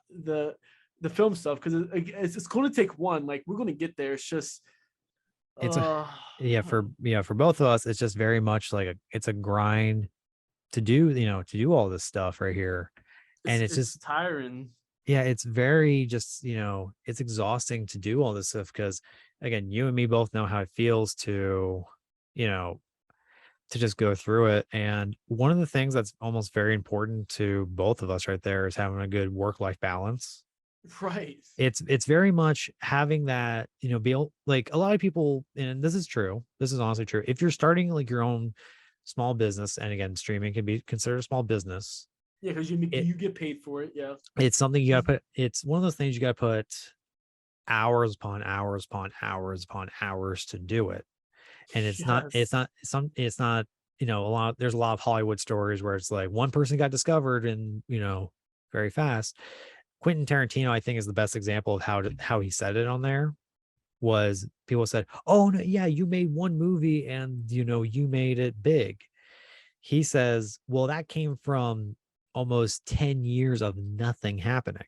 the film stuff because it's going to take one. Like, we're going to get there. It's just It's a, uh for both of us, it's just very much like it's a grind to do, to do all this stuff right here. And it's it's just, tiring. yeah, it's very just, it's exhausting to do all this stuff because, again, you and me both know how it feels you know, to just go through it. And one of the things that's almost very important to both of us right there is having a good work-life balance. Right. It's very much having that, like a lot of people, and this is true. This is honestly true. If you're starting like your own small business, and again, streaming can be considered a small business. Yeah, because It you get paid for it. Yeah. it's something you gotta put. It's one of those things you gotta put hours upon hours upon hours upon hours to do it. And Yes. it's not, there's a lot of Hollywood stories where it's like one person got discovered and, very fast. Quentin Tarantino, I think, is the best example of how he said it on there. Was people said, "Oh no, yeah, you made one movie and you made it big." He says, "Well, that came from almost 10 years of nothing happening."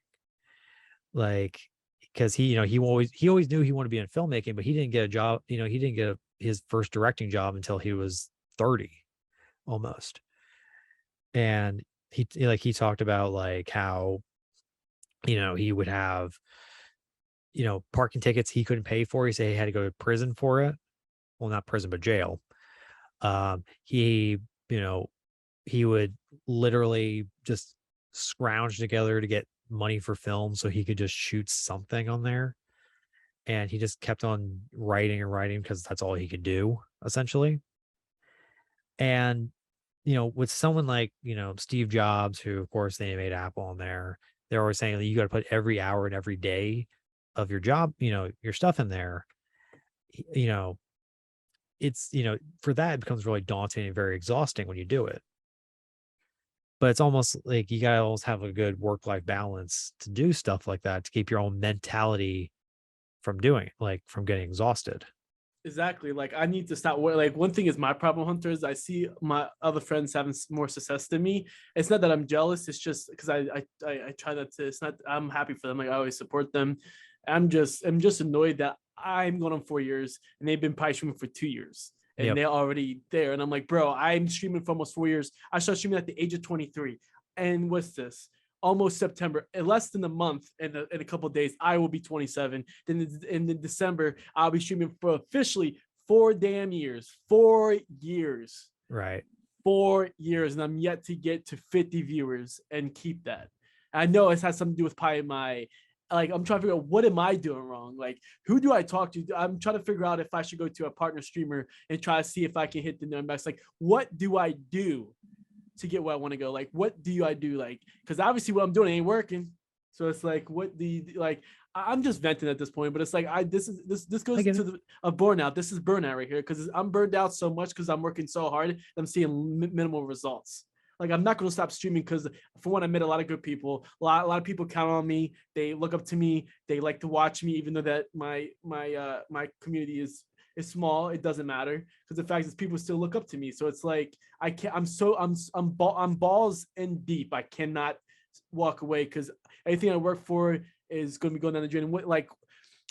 Like, because he always knew he wanted to be in filmmaking, but he didn't get a job. He didn't get his first directing job until he was 30 almost. And he talked about like how he would have parking tickets he couldn't pay for. He said he had to go to prison for it. Well, not prison, but jail. He you know he would literally just scrounge together to get money for film so he could just shoot something on there. And he just kept on writing and writing because that's all he could do, essentially. And with someone like Steve Jobs, who of course they made Apple on there, they're always saying that you got to put every hour and every day of your job, your stuff in there. You know, it's for that it becomes really daunting and very exhausting when you do it. But it's almost like you gotta always have a good work-life balance to do stuff like that to keep your own mentality from doing it, like from getting exhausted. Exactly. Like I need to stop. Like one thing is my problem, Hunter, is I see my other friends having more success than me. It's not that I'm jealous. It's just because I try not to. It's not. I'm happy for them. Like I always support them. I'm just annoyed that I'm going on 4 years and they've been probably streaming for 2 years and Yep. they're already there. And I'm like, bro, I'm streaming for almost 4 years. I started streaming at the age of 23. And what's this? Almost September, in less than a month, in a couple of days, I will be 27. Then in December, I'll be streaming for officially 4 damn years. 4 years. Right. 4 years. And I'm yet to get to 50 viewers and keep that. I know it has something to do with probably my, like, I'm trying to figure out what am I doing wrong? Like, who do I talk to? I'm trying to figure out if I should go to a partner streamer and try to see if I can hit the numbers. Like, what do I do to get where I want to go? Like, what do I do? Like, because obviously what I'm doing ain't working. So it's like, what the like? I'm just venting at this point, but it's like this I goes get to it. a burnout. This is burnout right here because I'm burned out so much because I'm working so hard. I'm seeing minimal results. Like I'm not going to stop streaming because for one, I met a lot of good people. A lot of people count on me. They look up to me. They like to watch me, even though that my community is small. It doesn't matter because the fact is people still look up to me. So it's like I can't. I'm balls in deep. I cannot walk away because anything I work for is going to be going down the drain. And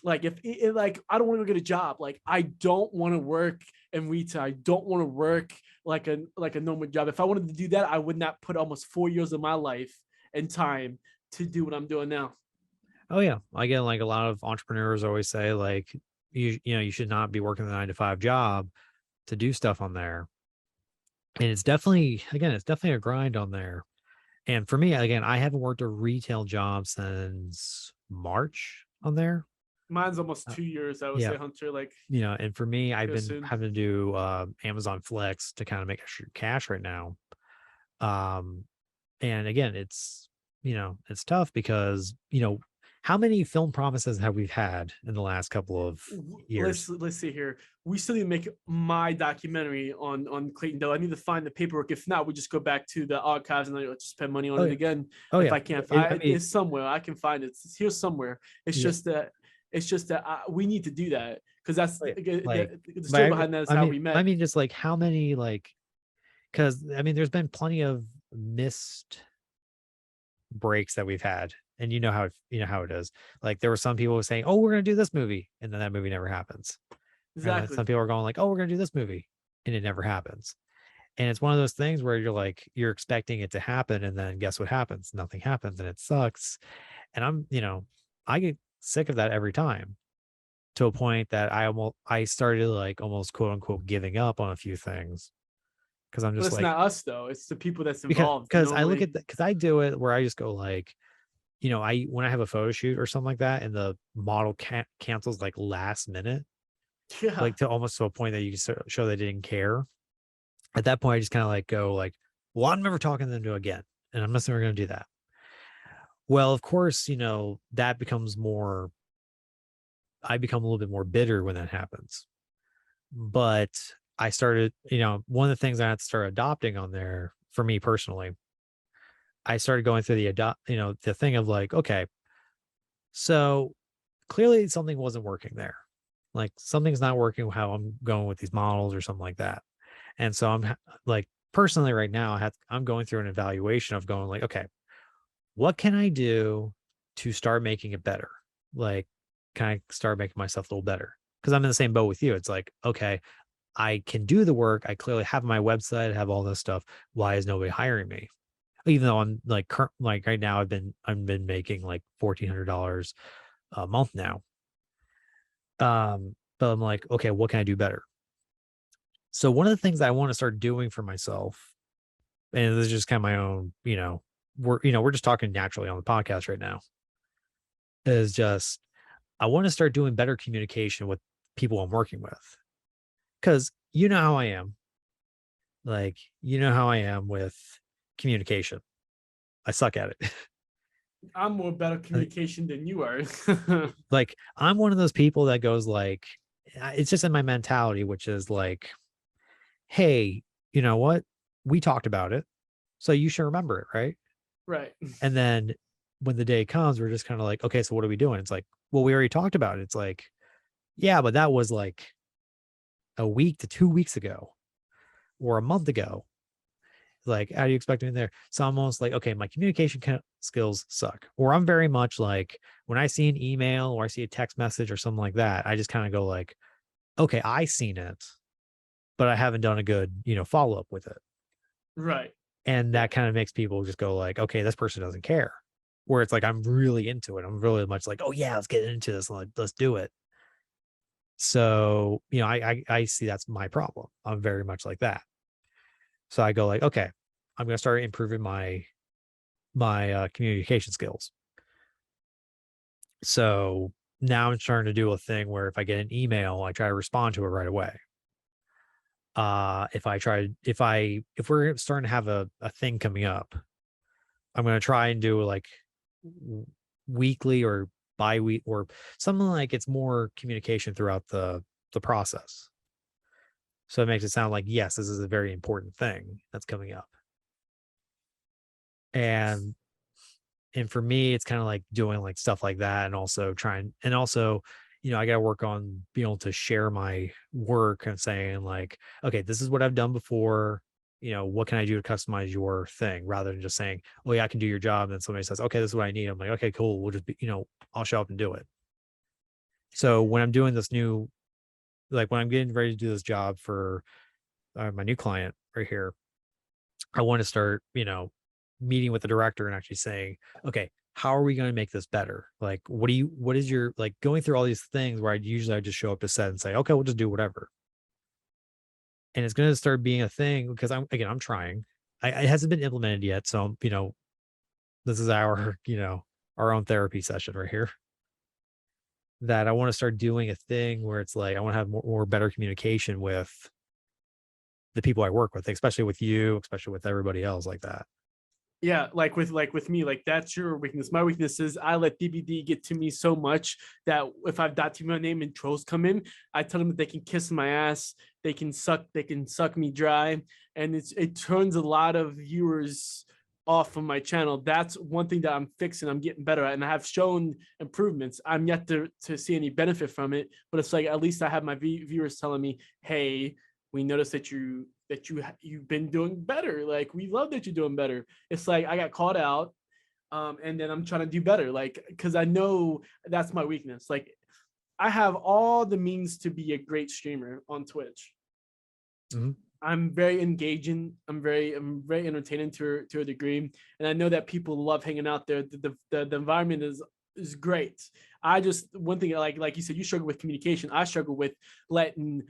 like if like I don't want to get a job. Like I don't want to work in retail. I don't want to work like a normal job. If I wanted to do that, I would not put almost 4 years of my life and time to do what I'm doing now. Oh yeah. Again, like a lot of entrepreneurs always say, like you should not be working the 9 to 5 job to do stuff on there. And it's definitely a grind on there. And for me, again, I haven't worked a retail job since March on there. Mine's almost Uh, 2 years, I would yeah, say, Hunter. Like and for me, I've here been soon. having to do Amazon Flex to kind of make extra cash right now. Um, and again, it's tough because how many film promises have we had in the last couple of years? Let's see here. We still need to make my documentary on Clayton Dell. I need to find the paperwork. If not, we just go back to the archives and I just spend money on Oh it yeah, again. oh If yeah. I can't, I mean, it's somewhere. I can find it. It's here somewhere. It's yeah, just that we need to do that because that's oh yeah. Like, the but story behind that is how we I met. mean, just like how many because I mean, there's been plenty of missed breaks that we've had, and how it is. Like there were some people saying, "Oh, we're gonna do this movie," and then that movie never happens. And then Exactly. some people are going like, "Oh, we're gonna do this movie," and it never happens. And it's one of those things where you're expecting it to happen, and then guess what happens? Nothing happens, and it sucks. And I get sick of that every time to a point that I started like almost quote unquote giving up on a few things because I'm But just it's like, not us though. It's the people that's because involved. because I look Normally, at that, because I do it where I just go like, I when I have a photo shoot or something like that, and the model cancels like last minute, yeah. like to almost to a point that you can show they didn't care. At that point, I just kind of like go like, well, I'm never talking to them again, and I'm not never going to do that. Well, of course, that becomes more. I become a little bit more bitter when that happens. But I started, one of the things I had to start adopting on there for me personally, I started going through the thing of like, okay, so clearly something wasn't working there. Like something's not working how I'm going with these models or something like that. And so like personally right now, I'm going through an evaluation of going like, okay, what can I do to start making it better? Like, can I start making myself a little better? Because I'm in the same boat with you. It's like, okay, I can do the work. I clearly have my website, I have all this stuff. Why is nobody hiring me? Even though I'm like like right now I've been making like $1,400 a month now. But I'm like, okay, what can I do better? So one of the things I want to start doing for myself, and this is just kind of my own, we're just talking naturally on the podcast right now, is just I want to start doing better communication with people I'm working with. Cause you know how I am. Like, you know how I am with communication. I suck at it. I'm more better Like, communication than you are. I'm one of those people that goes like, it's just in my mentality, which is like, hey, you know what? We talked about it. So you should remember it, right? Right. And then when the day comes, we're just kind of like, okay, so what are we doing? It's like, well, we already talked about it. It's like, yeah, but that was like a week to 2 weeks ago or a month ago. Like, how do you expect me there? So I'm almost like, okay, my communication skills suck. Or I'm very much like, when I see an email or I see a text message or something like that, I just kind of go like, okay, I seen it, but I haven't done a good, follow up with it. Right. And Yeah. that kind of makes people just go like, okay, this person doesn't care. Where it's like, I'm really into it. I'm really much like, oh yeah, let's get into this. Let's do it. So, I see that's my problem. I'm very much like that. So I go like, okay, I'm going to start improving my communication skills. So now I'm starting to do a thing where if I get an email, I try to respond to it right away. If we're starting to have a thing coming up, I'm going to try and do like weekly or bi-week or something like it's more communication throughout the process. So it makes it sound like, yes, this is a very important thing that's coming up. And for me, it's kind of like doing like stuff like that, and also I got to work on being able to share my work and saying like, okay, this is what I've done before. What can I do to customize your thing, rather than just saying, oh yeah, I can do your job. And then somebody says, okay, this is what I need. I'm like, okay, cool. We'll just be, I'll show up and do it. So when I'm doing this new, like when I'm getting ready to do this job for my new client right here, I want to start, meeting with the director and actually saying, okay, how are we going to make this better? Like, what is your, like, going through all these things where I just show up to set and say, okay, we'll just do whatever. And it's going to start being a thing because I'm trying. It hasn't been implemented yet. So, this is our, our own therapy session right here, that I want to start doing a thing where it's like, I want to have more better communication with the people I work with, especially with you, especially with everybody else like that. Yeah, like with me, like that's your weakness. My weakness is I let DBD get to me so much that if I've documented my name and trolls come in, I tell them that they can kiss my ass, they can suck me dry, and it turns a lot of viewers off of my channel. That's one thing that I'm fixing. I'm getting better at, and I have shown improvements. I'm yet to see any benefit from it, but it's like at least I have my viewers telling me, "Hey, we noticed you've been doing better. Like we love that you're doing better." It's like I got called out, and then I'm trying to do better, like because I know that's my weakness. Like I have all the means to be a great streamer on Twitch. Mhm. I'm very engaging. I'm very entertaining to a degree, and I know that people love hanging out there. The environment is great. I just one thing like you said, you struggle with communication. I struggle with letting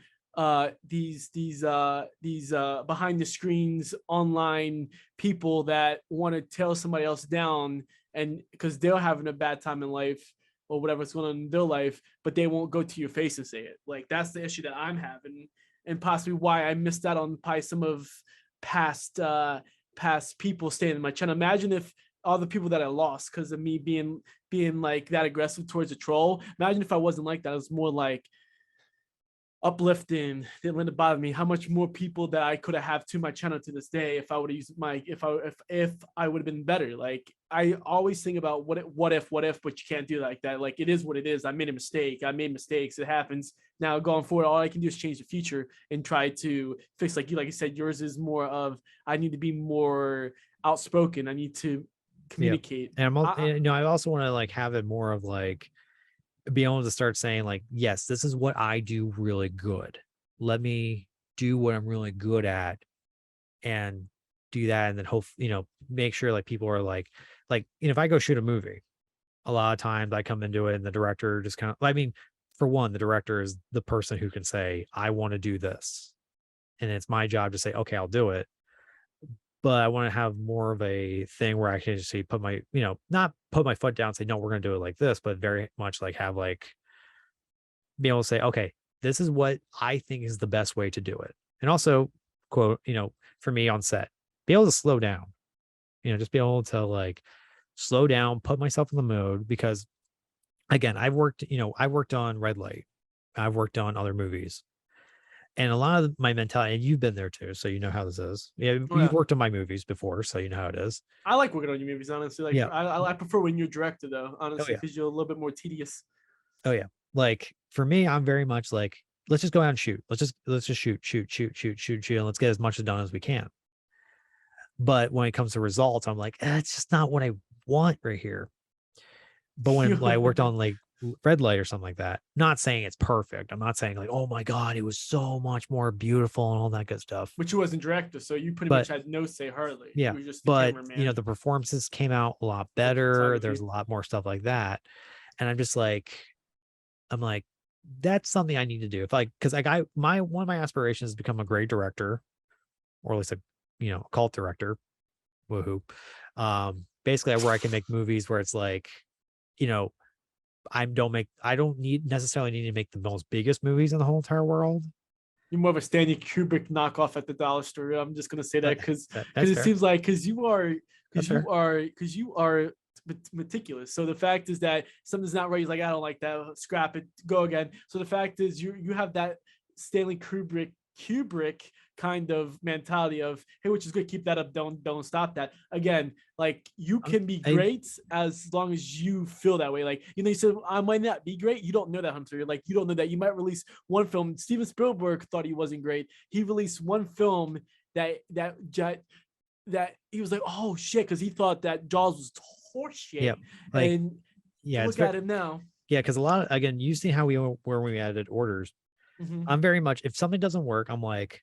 these behind the screens online people that want to tear somebody else down, and because they're having a bad time in life or whatever's going on in their life, but they won't go to your face and say it. Like that's the issue that I'm having, and possibly why I missed out on probably some of past past people staying in my channel. Imagine if all the people that I lost because of me being like that aggressive towards a troll. Imagine if I wasn't like that. It was more like uplifting, didn't let it bother me. How much more people that I could have to my channel to this day if I would have used my if I would have been better. Like I always think about what if, but you can't do like that. Like it is what it is. I made a mistake. I made mistakes. It happens. Now going forward, all I can do is change the future and try to fix. Like you said, yours is more of I need to be more outspoken. I need to communicate. And I also want to like have it more of like be able to start saying like, yes, this is what I do really good. Let me do what I'm really good at and do that. And then hope, make sure like people are like, if I go shoot a movie, a lot of times I come into it and the director just kind of, I mean, for one, the director is the person who can say, I want to do this. And it's my job to say, okay, I'll do it. But I want to have more of a thing where I can just say, put my, not put my foot down and say, no, we're going to do it like this, but very much like have like, be able to say, okay, this is what I think is the best way to do it. And also, quote, for me on set, be able to slow down, just be able to like slow down, put myself in the mode. Because again, I've worked on Red Light, I've worked on other movies. And a lot of my mentality, and you've been there too, so you know how this is. Yeah, you've worked on my movies before, so you know how it is. I like working on your movies, honestly. Like, yeah. I prefer when you're director, though, honestly, because you're a little bit more tedious. Oh yeah, like for me, I'm very much like, let's just go out and shoot. Let's just shoot, and let's get as much done as we can. But when it comes to results, I'm like, it's just not what I want right here. But when I worked on like Red Light or something like that, not saying it's perfect. I'm not saying like, oh my God, it was so much more beautiful and all that good stuff. But you wasn't director, so you pretty much had no say hardly. Yeah. You were just the cameraman. The performances came out a lot better. There's a lot more stuff like that. And I'm just like, that's something I need to do. If because one of my aspirations is to become a great director, or at least a cult director. Woohoo. Basically where I can make movies where it's like, I don't necessarily need to make the most biggest movies in the whole entire world. You're more of a Stanley Kubrick knockoff at the dollar store. I'm just gonna say that because it seems like because you are meticulous. So the fact is that something's not right. He's like, I don't like that. Scrap it. Go again. So the fact is you have that Stanley Kubrick kind of mentality of, hey, which is good, keep that up, don't stop that. Again, like you can be great as long as you feel that way. Like, you said I might not be great. You don't know that, Hunter. Like, you don't know that. You might release one film. Steven Spielberg thought he wasn't great. He released one film that he was like, oh shit, because he thought that Jaws was horseshit. Yeah, and look at him now. Yeah, because a lot of, again, you see how we were when we added orders. Mm-hmm. I'm very much, if something doesn't work, I'm like,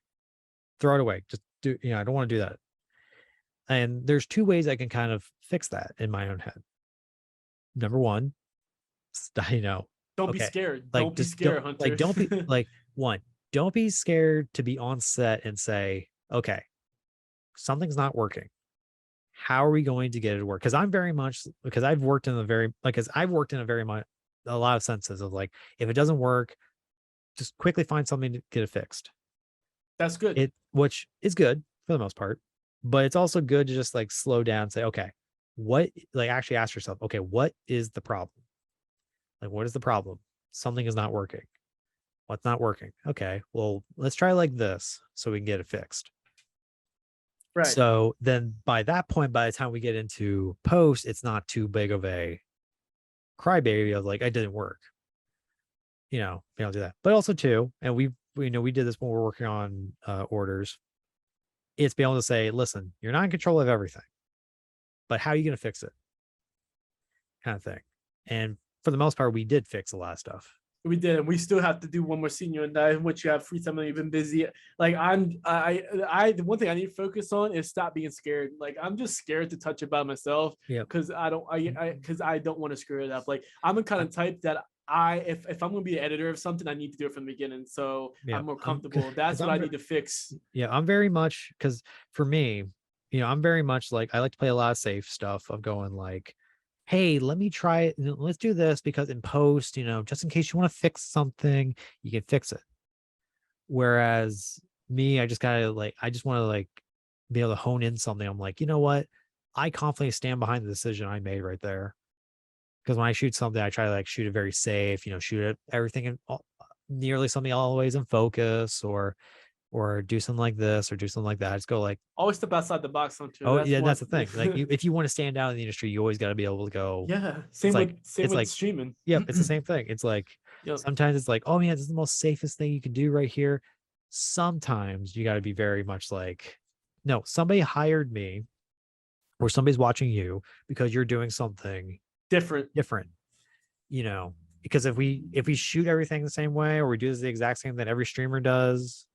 throw it away. Just do, I don't want to do that. And there's two ways I can kind of fix that in my own head. Number one, don't be scared. Like, don't be scared, Hunter. Like, don't be like, one, don't be scared to be on set and say, okay, something's not working. How are we going to get it to work? Because I'm very much, because I've worked in a lot of senses of like, if it doesn't work, just quickly find something to get it fixed. That's good. Which is good for the most part, but it's also good to just like slow down and say, okay, actually ask yourself, okay, what is the problem? Like, what is the problem? Something is not working. What's not working? Okay, well, let's try like this so we can get it fixed. Right. So then by that point, by the time we get into post, it's not too big of a crybaby of like, I didn't work. Be able to do that. But also too, and we did this when we're working on orders. It's be able to say, listen, you're not in control of everything, but how are you going to fix it? Kind of thing. And for the most part, we did fix a lot of stuff. We did, and we still have to do one more senior, and which you have free time and you've been busy. Like the one thing I need to focus on is stop being scared. Like, I'm just scared to touch it by myself. Yeah. Because I don't want to screw it up. Like, I'm the kind of type that if I'm gonna be the editor of something, I need to do it from the beginning, so Yeah, I'm more I'm comfortable. because That's what I need to fix. yeah, I'm very much because for me, I'm very much like I like to play a lot of safe stuff of going like, hey, let me try it. Let's do this because in post, just in case you want to fix something, you can fix it. Whereas me, I just gotta like, I just want to like be able to hone in something. I'm like, you know what? I confidently stand behind the decision I made right there. Because when I shoot something, I try to like shoot it very safe, shoot it everything in nearly something always in focus or do something like this or do something like that. Just go like, Always step outside the box, don't you? oh That's yeah, one. that's the thing. Like if you want to stand out in the industry, you always got to be able to go. Yeah. It's Same like with same it's with like, streaming. yep, it's the same thing. It's like Yep. sometimes it's like, oh man, this is the most safest thing you can do right here. Sometimes you got to be very much like, no, somebody hired me or somebody's watching you because you're doing something Different. different, you know. Because if we shoot everything the same way or we do this the exact same that every streamer does,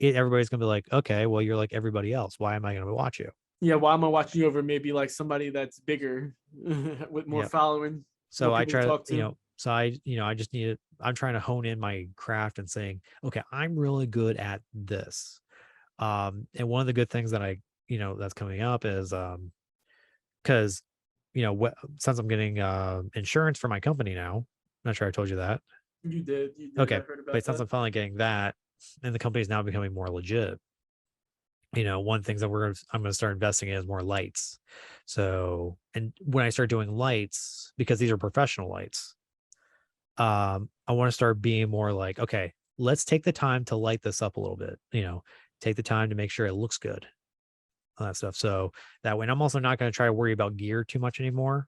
everybody's gonna be like, okay, well, you're like everybody else. Why am I gonna watch you? Yeah, why am I watching you over maybe like somebody that's bigger with more Yeah. following, more So I people to try to, talk to? I just need to, I'm trying to hone in my craft and saying, okay, I'm really good at this. And one of the good things that that's coming up is, because, since I'm getting insurance for my company now, not sure I told you that. You did. Okay. I heard But about since that. I'm finally getting that and the company is now becoming more legit, one thing that I'm going to start investing in is more lights. So, and when I start doing lights, because these are professional lights, I want to start being more like, okay, let's take the time to light this up a little bit, take the time to make sure it looks good, all that stuff. So that way, and I'm also not going to try to worry about gear too much anymore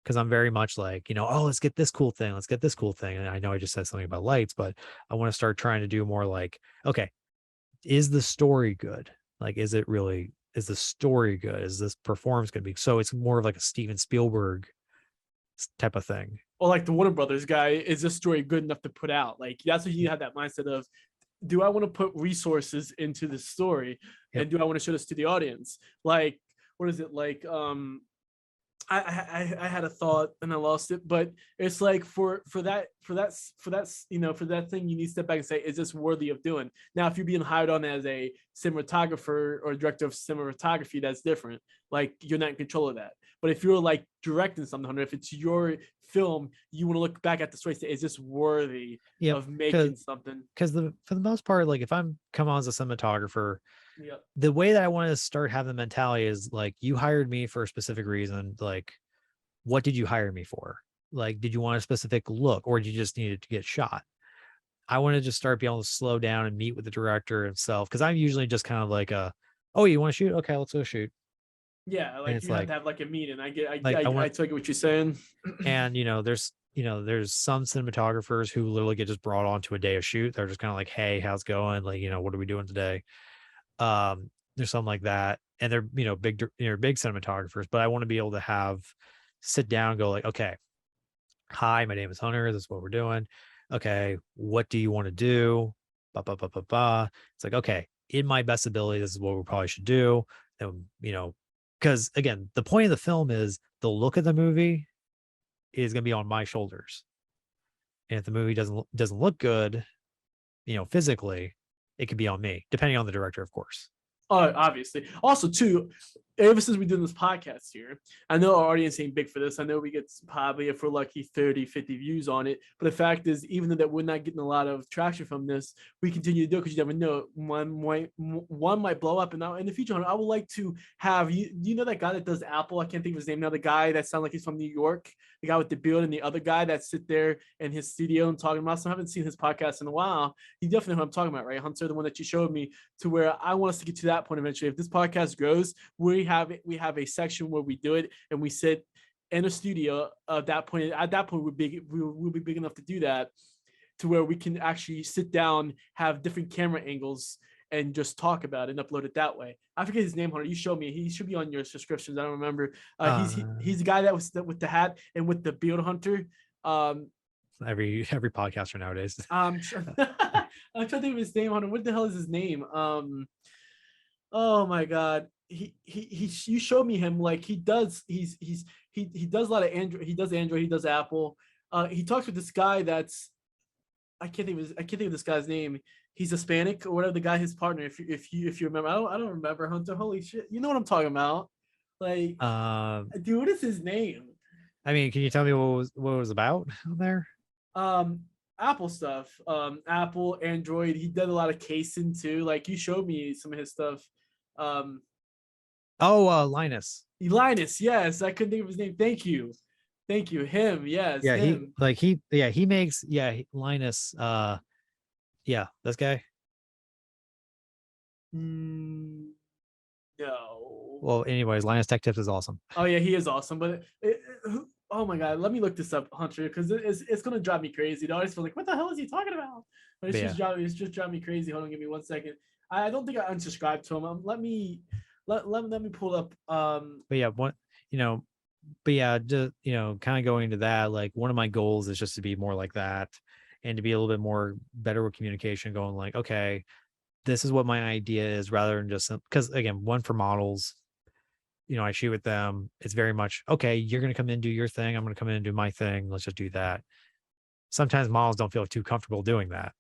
because I'm very much like, oh, let's get this cool thing. Let's get this cool thing. And I know I just said something about lights, but I want to start trying to do more like, okay, is the story good? Like, is the story good? Is this performance going to be? So it's more of like a Steven Spielberg type of thing. Or like the Warner Brothers guy, is this story good enough to put out? Like that's what you have that mindset of, do I want to put resources into the story Yep. and do I want to show this to the audience? Like, what is it like? I had a thought and I lost it, but it's like for that thing you need to step back and say, is this worthy of doing? Now, if you're being hired on as a cinematographer or director of cinematography, that's different. Like you're not in control of that. But if you're like directing something, if it's your film, you want to look back at the story and say, is this worthy Yep. of making something? Because for the most part, like if I'm come on as a cinematographer, Yeah. the way that I want to start having the mentality is like, you hired me for a specific reason. Like, what did you hire me for? Like, did you want a specific look or did you just need it to get shot? I want to just start being able to slow down and meet with the director himself. Cause I'm usually just kind of like oh, you want to shoot? Okay, let's go shoot. Yeah, And like it's you have to have like a meeting. I I want, take what you're saying. and there's some cinematographers who literally get just brought on to a day of shoot. They're just kind of like, hey, how's it going? Like, what are we doing today? There's something like that. And they're, big cinematographers, but I want to be able to sit down and go like, okay, hi, my name is Hunter. This is what we're doing. Okay. What do you want to do? Ba, ba, ba, ba, ba. It's like, okay, in my best ability, this is what we probably should do. And, because again, the point of the film is the look of the movie is going to be on my shoulders. And if the movie doesn't look good, physically, it could be on me, depending on the director, of course. Obviously. Also, too, ever since we're doing this podcast here, I know our audience ain't big for this. I know we get probably, if we're lucky, 30, 50 views on it. But the fact is, even though that we're not getting a lot of traction from this, we continue to do it because you never know. One might blow up. And now in the future, I would like to have you. Do you know that guy that does Apple? I can't think of his name now. The guy that sounds like he's from New York, the guy with the beard, and the other guy that sit there in his studio and talking about. So I haven't seen his podcast in a while. You definitely know who I'm talking about, right? Hunter, the one that you showed me, to where I want us to get to that point eventually. If this podcast grows, we have a section where we do it and we sit in a studio. At that point, we'll be big enough to do that, to where we can actually sit down, have different camera angles, and just talk about it and upload it that way. I forget his name, Hunter. You showed me. He should be on your subscriptions. I don't remember. He's the guy that was with the hat and with the beard, Hunter. Every podcaster nowadays. I'm trying to think of his name, Hunter. What the hell is his name? Oh my god. You showed me him. Like he does a lot of Android. He does Android, he does Apple. he talks with this guy that's I can't think of this guy's name. He's Hispanic or whatever. The guy, his partner. If you remember, I don't remember Hunter. Holy shit, you know what I'm talking about? Like, Um, dude, what is his name? I mean, can you tell me what it was about there? Um, Apple stuff. Apple, Android. He did a lot of casing too. Like you showed me some of his stuff. Um, Oh, Linus. Linus. Yes, I couldn't think of his name. Thank you. Him. Yes, Yeah, him. he makes Linus. Yeah, this guy. Mm, no. Well, anyways, Linus Tech Tips is awesome. Oh yeah, he is awesome. But oh my god, let me look this up, Hunter, because it's gonna drive me crazy. The artist was like, "What the hell is he talking about?" But But yeah, it's just driving me crazy. Hold on, give me 1 second. I don't think I unsubscribed to him. Let me pull up. but yeah, what you know, but yeah, just kind of going into that, like one of my goals is just to be more like that and to be a little bit more better with communication, going like, okay, this is what my idea is, rather than just because again, one for models, I shoot with them. It's very much okay. You're gonna come in and do your thing. I'm gonna come in and do my thing. Let's just do that. Sometimes models don't feel too comfortable doing that.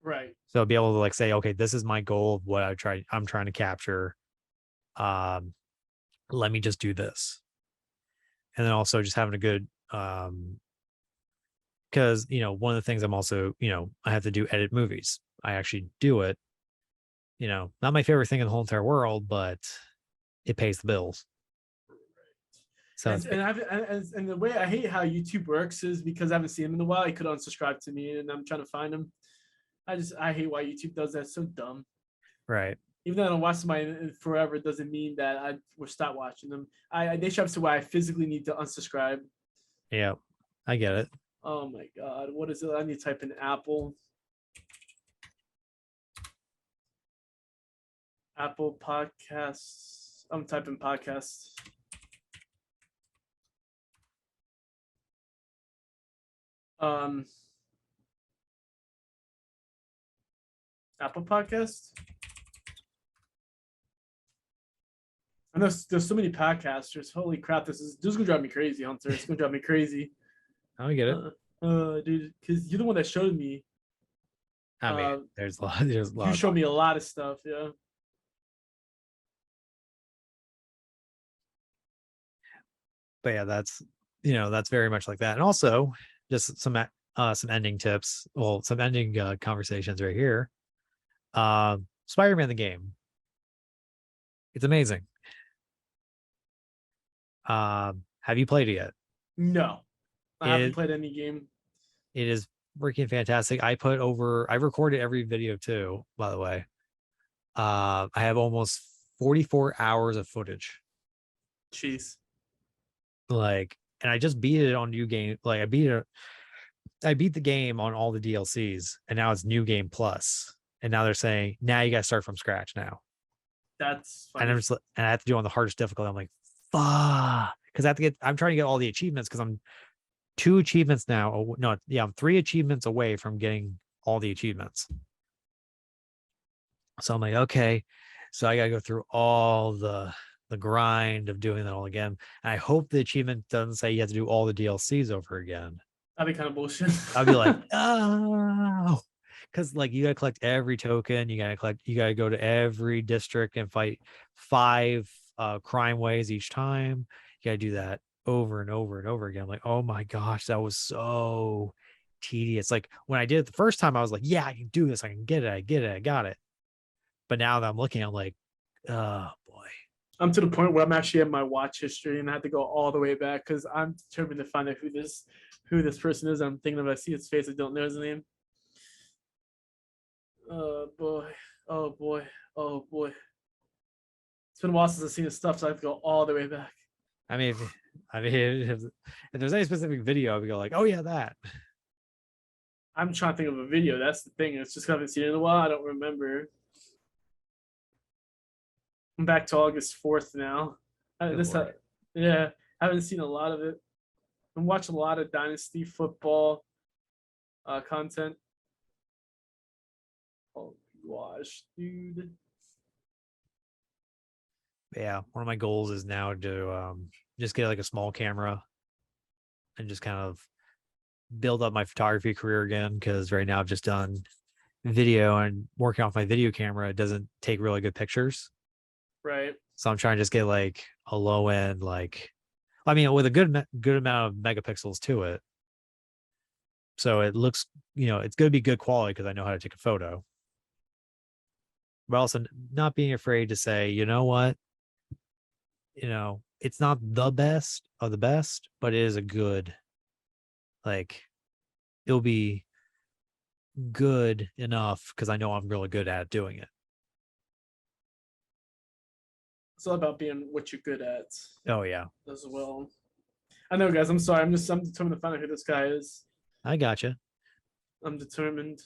Right. So be able to like say, okay, this is my goal of what I'm trying to capture. Um, let me just do this. And then also just having a good because one of the things I'm also, I have to do edit movies. I actually do it, not my favorite thing in the whole entire world, but it pays the bills. So it's And the way I hate how YouTube works is because I haven't seen him in a while. He could unsubscribe to me, and I'm trying to find him. I hate why YouTube does that. It's so dumb. right. Even though I don't watch somebody forever, doesn't mean that I will stop watching them. They should have to why I physically need to unsubscribe. Yeah, I get it. Oh my god, what is it? I need to type in Apple. Apple Podcasts. I'm typing podcasts. Um, Apple Podcasts. I know there's so many podcasters. Holy crap, this is gonna drive me crazy, Hunter. It's gonna drive me crazy. I get it. Dude, because you're the one that showed me. I mean, Uh, there's a you lot of showed me a podcasts. lot of stuff. Yeah. But yeah, that's very much like that. And also just some ending tips. Well, some ending conversations right here. Spider-Man the game. It's amazing. Have you played it yet? No, I haven't It played any game. it is freaking fantastic. I recorded every video too, by the way. I have almost 44 hours of footage. Jeez. Like, and I just beat it on new game. Like I beat the game on all the DLCs, and now it's new game plus. And now they're saying now you got to start from scratch now. That's And funny. I have to do on the hardest difficulty. I'm like, fuck, because I'm trying to get all the achievements because I'm 2 achievements now. Oh, no, yeah, I'm 3 achievements away from getting all the achievements. So I'm like, okay, so I got to go through all the grind of doing that all again. And I hope the achievement doesn't say you have to do all the DLCs over again. That'd be kind of bullshit. I'd be like, oh, because like you gotta collect every token, you gotta go to every district and fight 5 crime waves each time. You gotta do that over and over and over again. I'm like, oh my gosh, that was so tedious. Like when I did it the first time, I was like, yeah, I can do this, I can get it, I got it. But now that I'm looking, I'm like, oh boy. I'm to the point where I'm actually at my watch history and I have to go all the way back because I'm determined to find out who this person is. I'm thinking if I see his face, I don't know his name. Oh boy. Oh boy. Oh boy. It's been a while since I've seen his stuff, so I have to go all the way back. I mean, if there's any specific video, we go like, oh yeah, that. I'm trying to think of a video. That's the thing. It's just 'cause I haven't seen it in a while. I don't remember. I'm back to August 4th now. Good This, lord. yeah, I haven't seen a lot of it. I'm watching a lot of Dynasty football content. Oh gosh, dude. Yeah, one of my goals is now to just get like a small camera and just kind of build up my photography career again, because right now I've just done video, and working off my video camera, it doesn't take really good pictures. Right. So I'm trying to just get like a low end, like, I mean, with a good amount of megapixels to it. So it looks, it's going to be good quality because I know how to take a photo. But also not being afraid to say, you know what, it's not the best of the best, but it is a good, like, it'll be good enough because I know I'm really good at doing it. It's all about being what you're good at Oh yeah, as well. I know, guys. I'm sorry. I'm determined to find out who this guy is. I gotcha. I'm determined.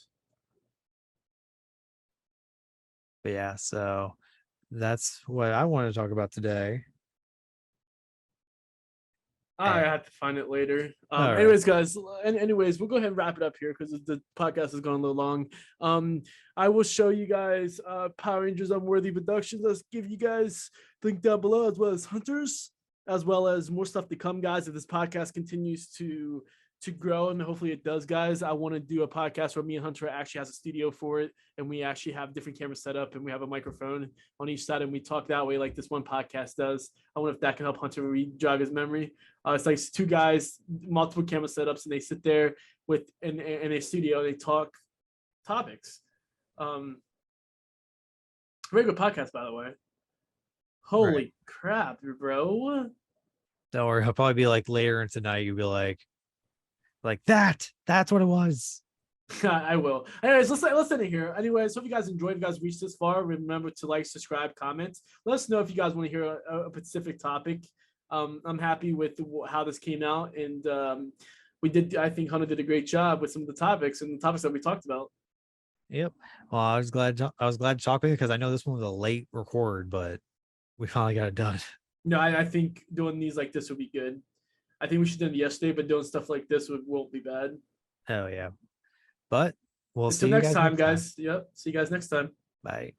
But yeah, so that's what I want to talk about today. I have to find it later. All right. Anyways, guys. Anyways, we'll go ahead and wrap it up here because the podcast is going a little long. I will show you guys Power Rangers Unworthy Productions. Let's give you guys link down below, as well as Hunters, as well as more stuff to come, guys. If this podcast continues to grow, and hopefully it does, guys, I want to do a podcast where me and Hunter actually has a studio for it, and we actually have different cameras set up, and we have a microphone on each side, and we talk that way like this one podcast does. I wonder if that can help Hunter jog his memory. It's like two guys, multiple camera setups, and they sit there in a studio, and they talk topics. Very good podcast, by the way. Holy crap, bro. Don't worry, he'll probably be like later in tonight, you'll be like that's what it was. I will. Anyways, let's end it here. Anyways, hope you guys enjoyed. If you guys reached this far, remember to like, subscribe, comment. Let us know if you guys want to hear a specific topic. I'm happy with how this came out, and I think Hunter did a great job with some of the topics that we talked about. Yep. Well, I was glad to talk with you because I know this one was a late record, but we finally got it done. No, I think doing these like this would be good. I think we should have done it yesterday, but doing stuff like this won't be bad. Hell yeah. But we'll Until see you next guys time, next time. guys. Yep. See you guys next time. Bye.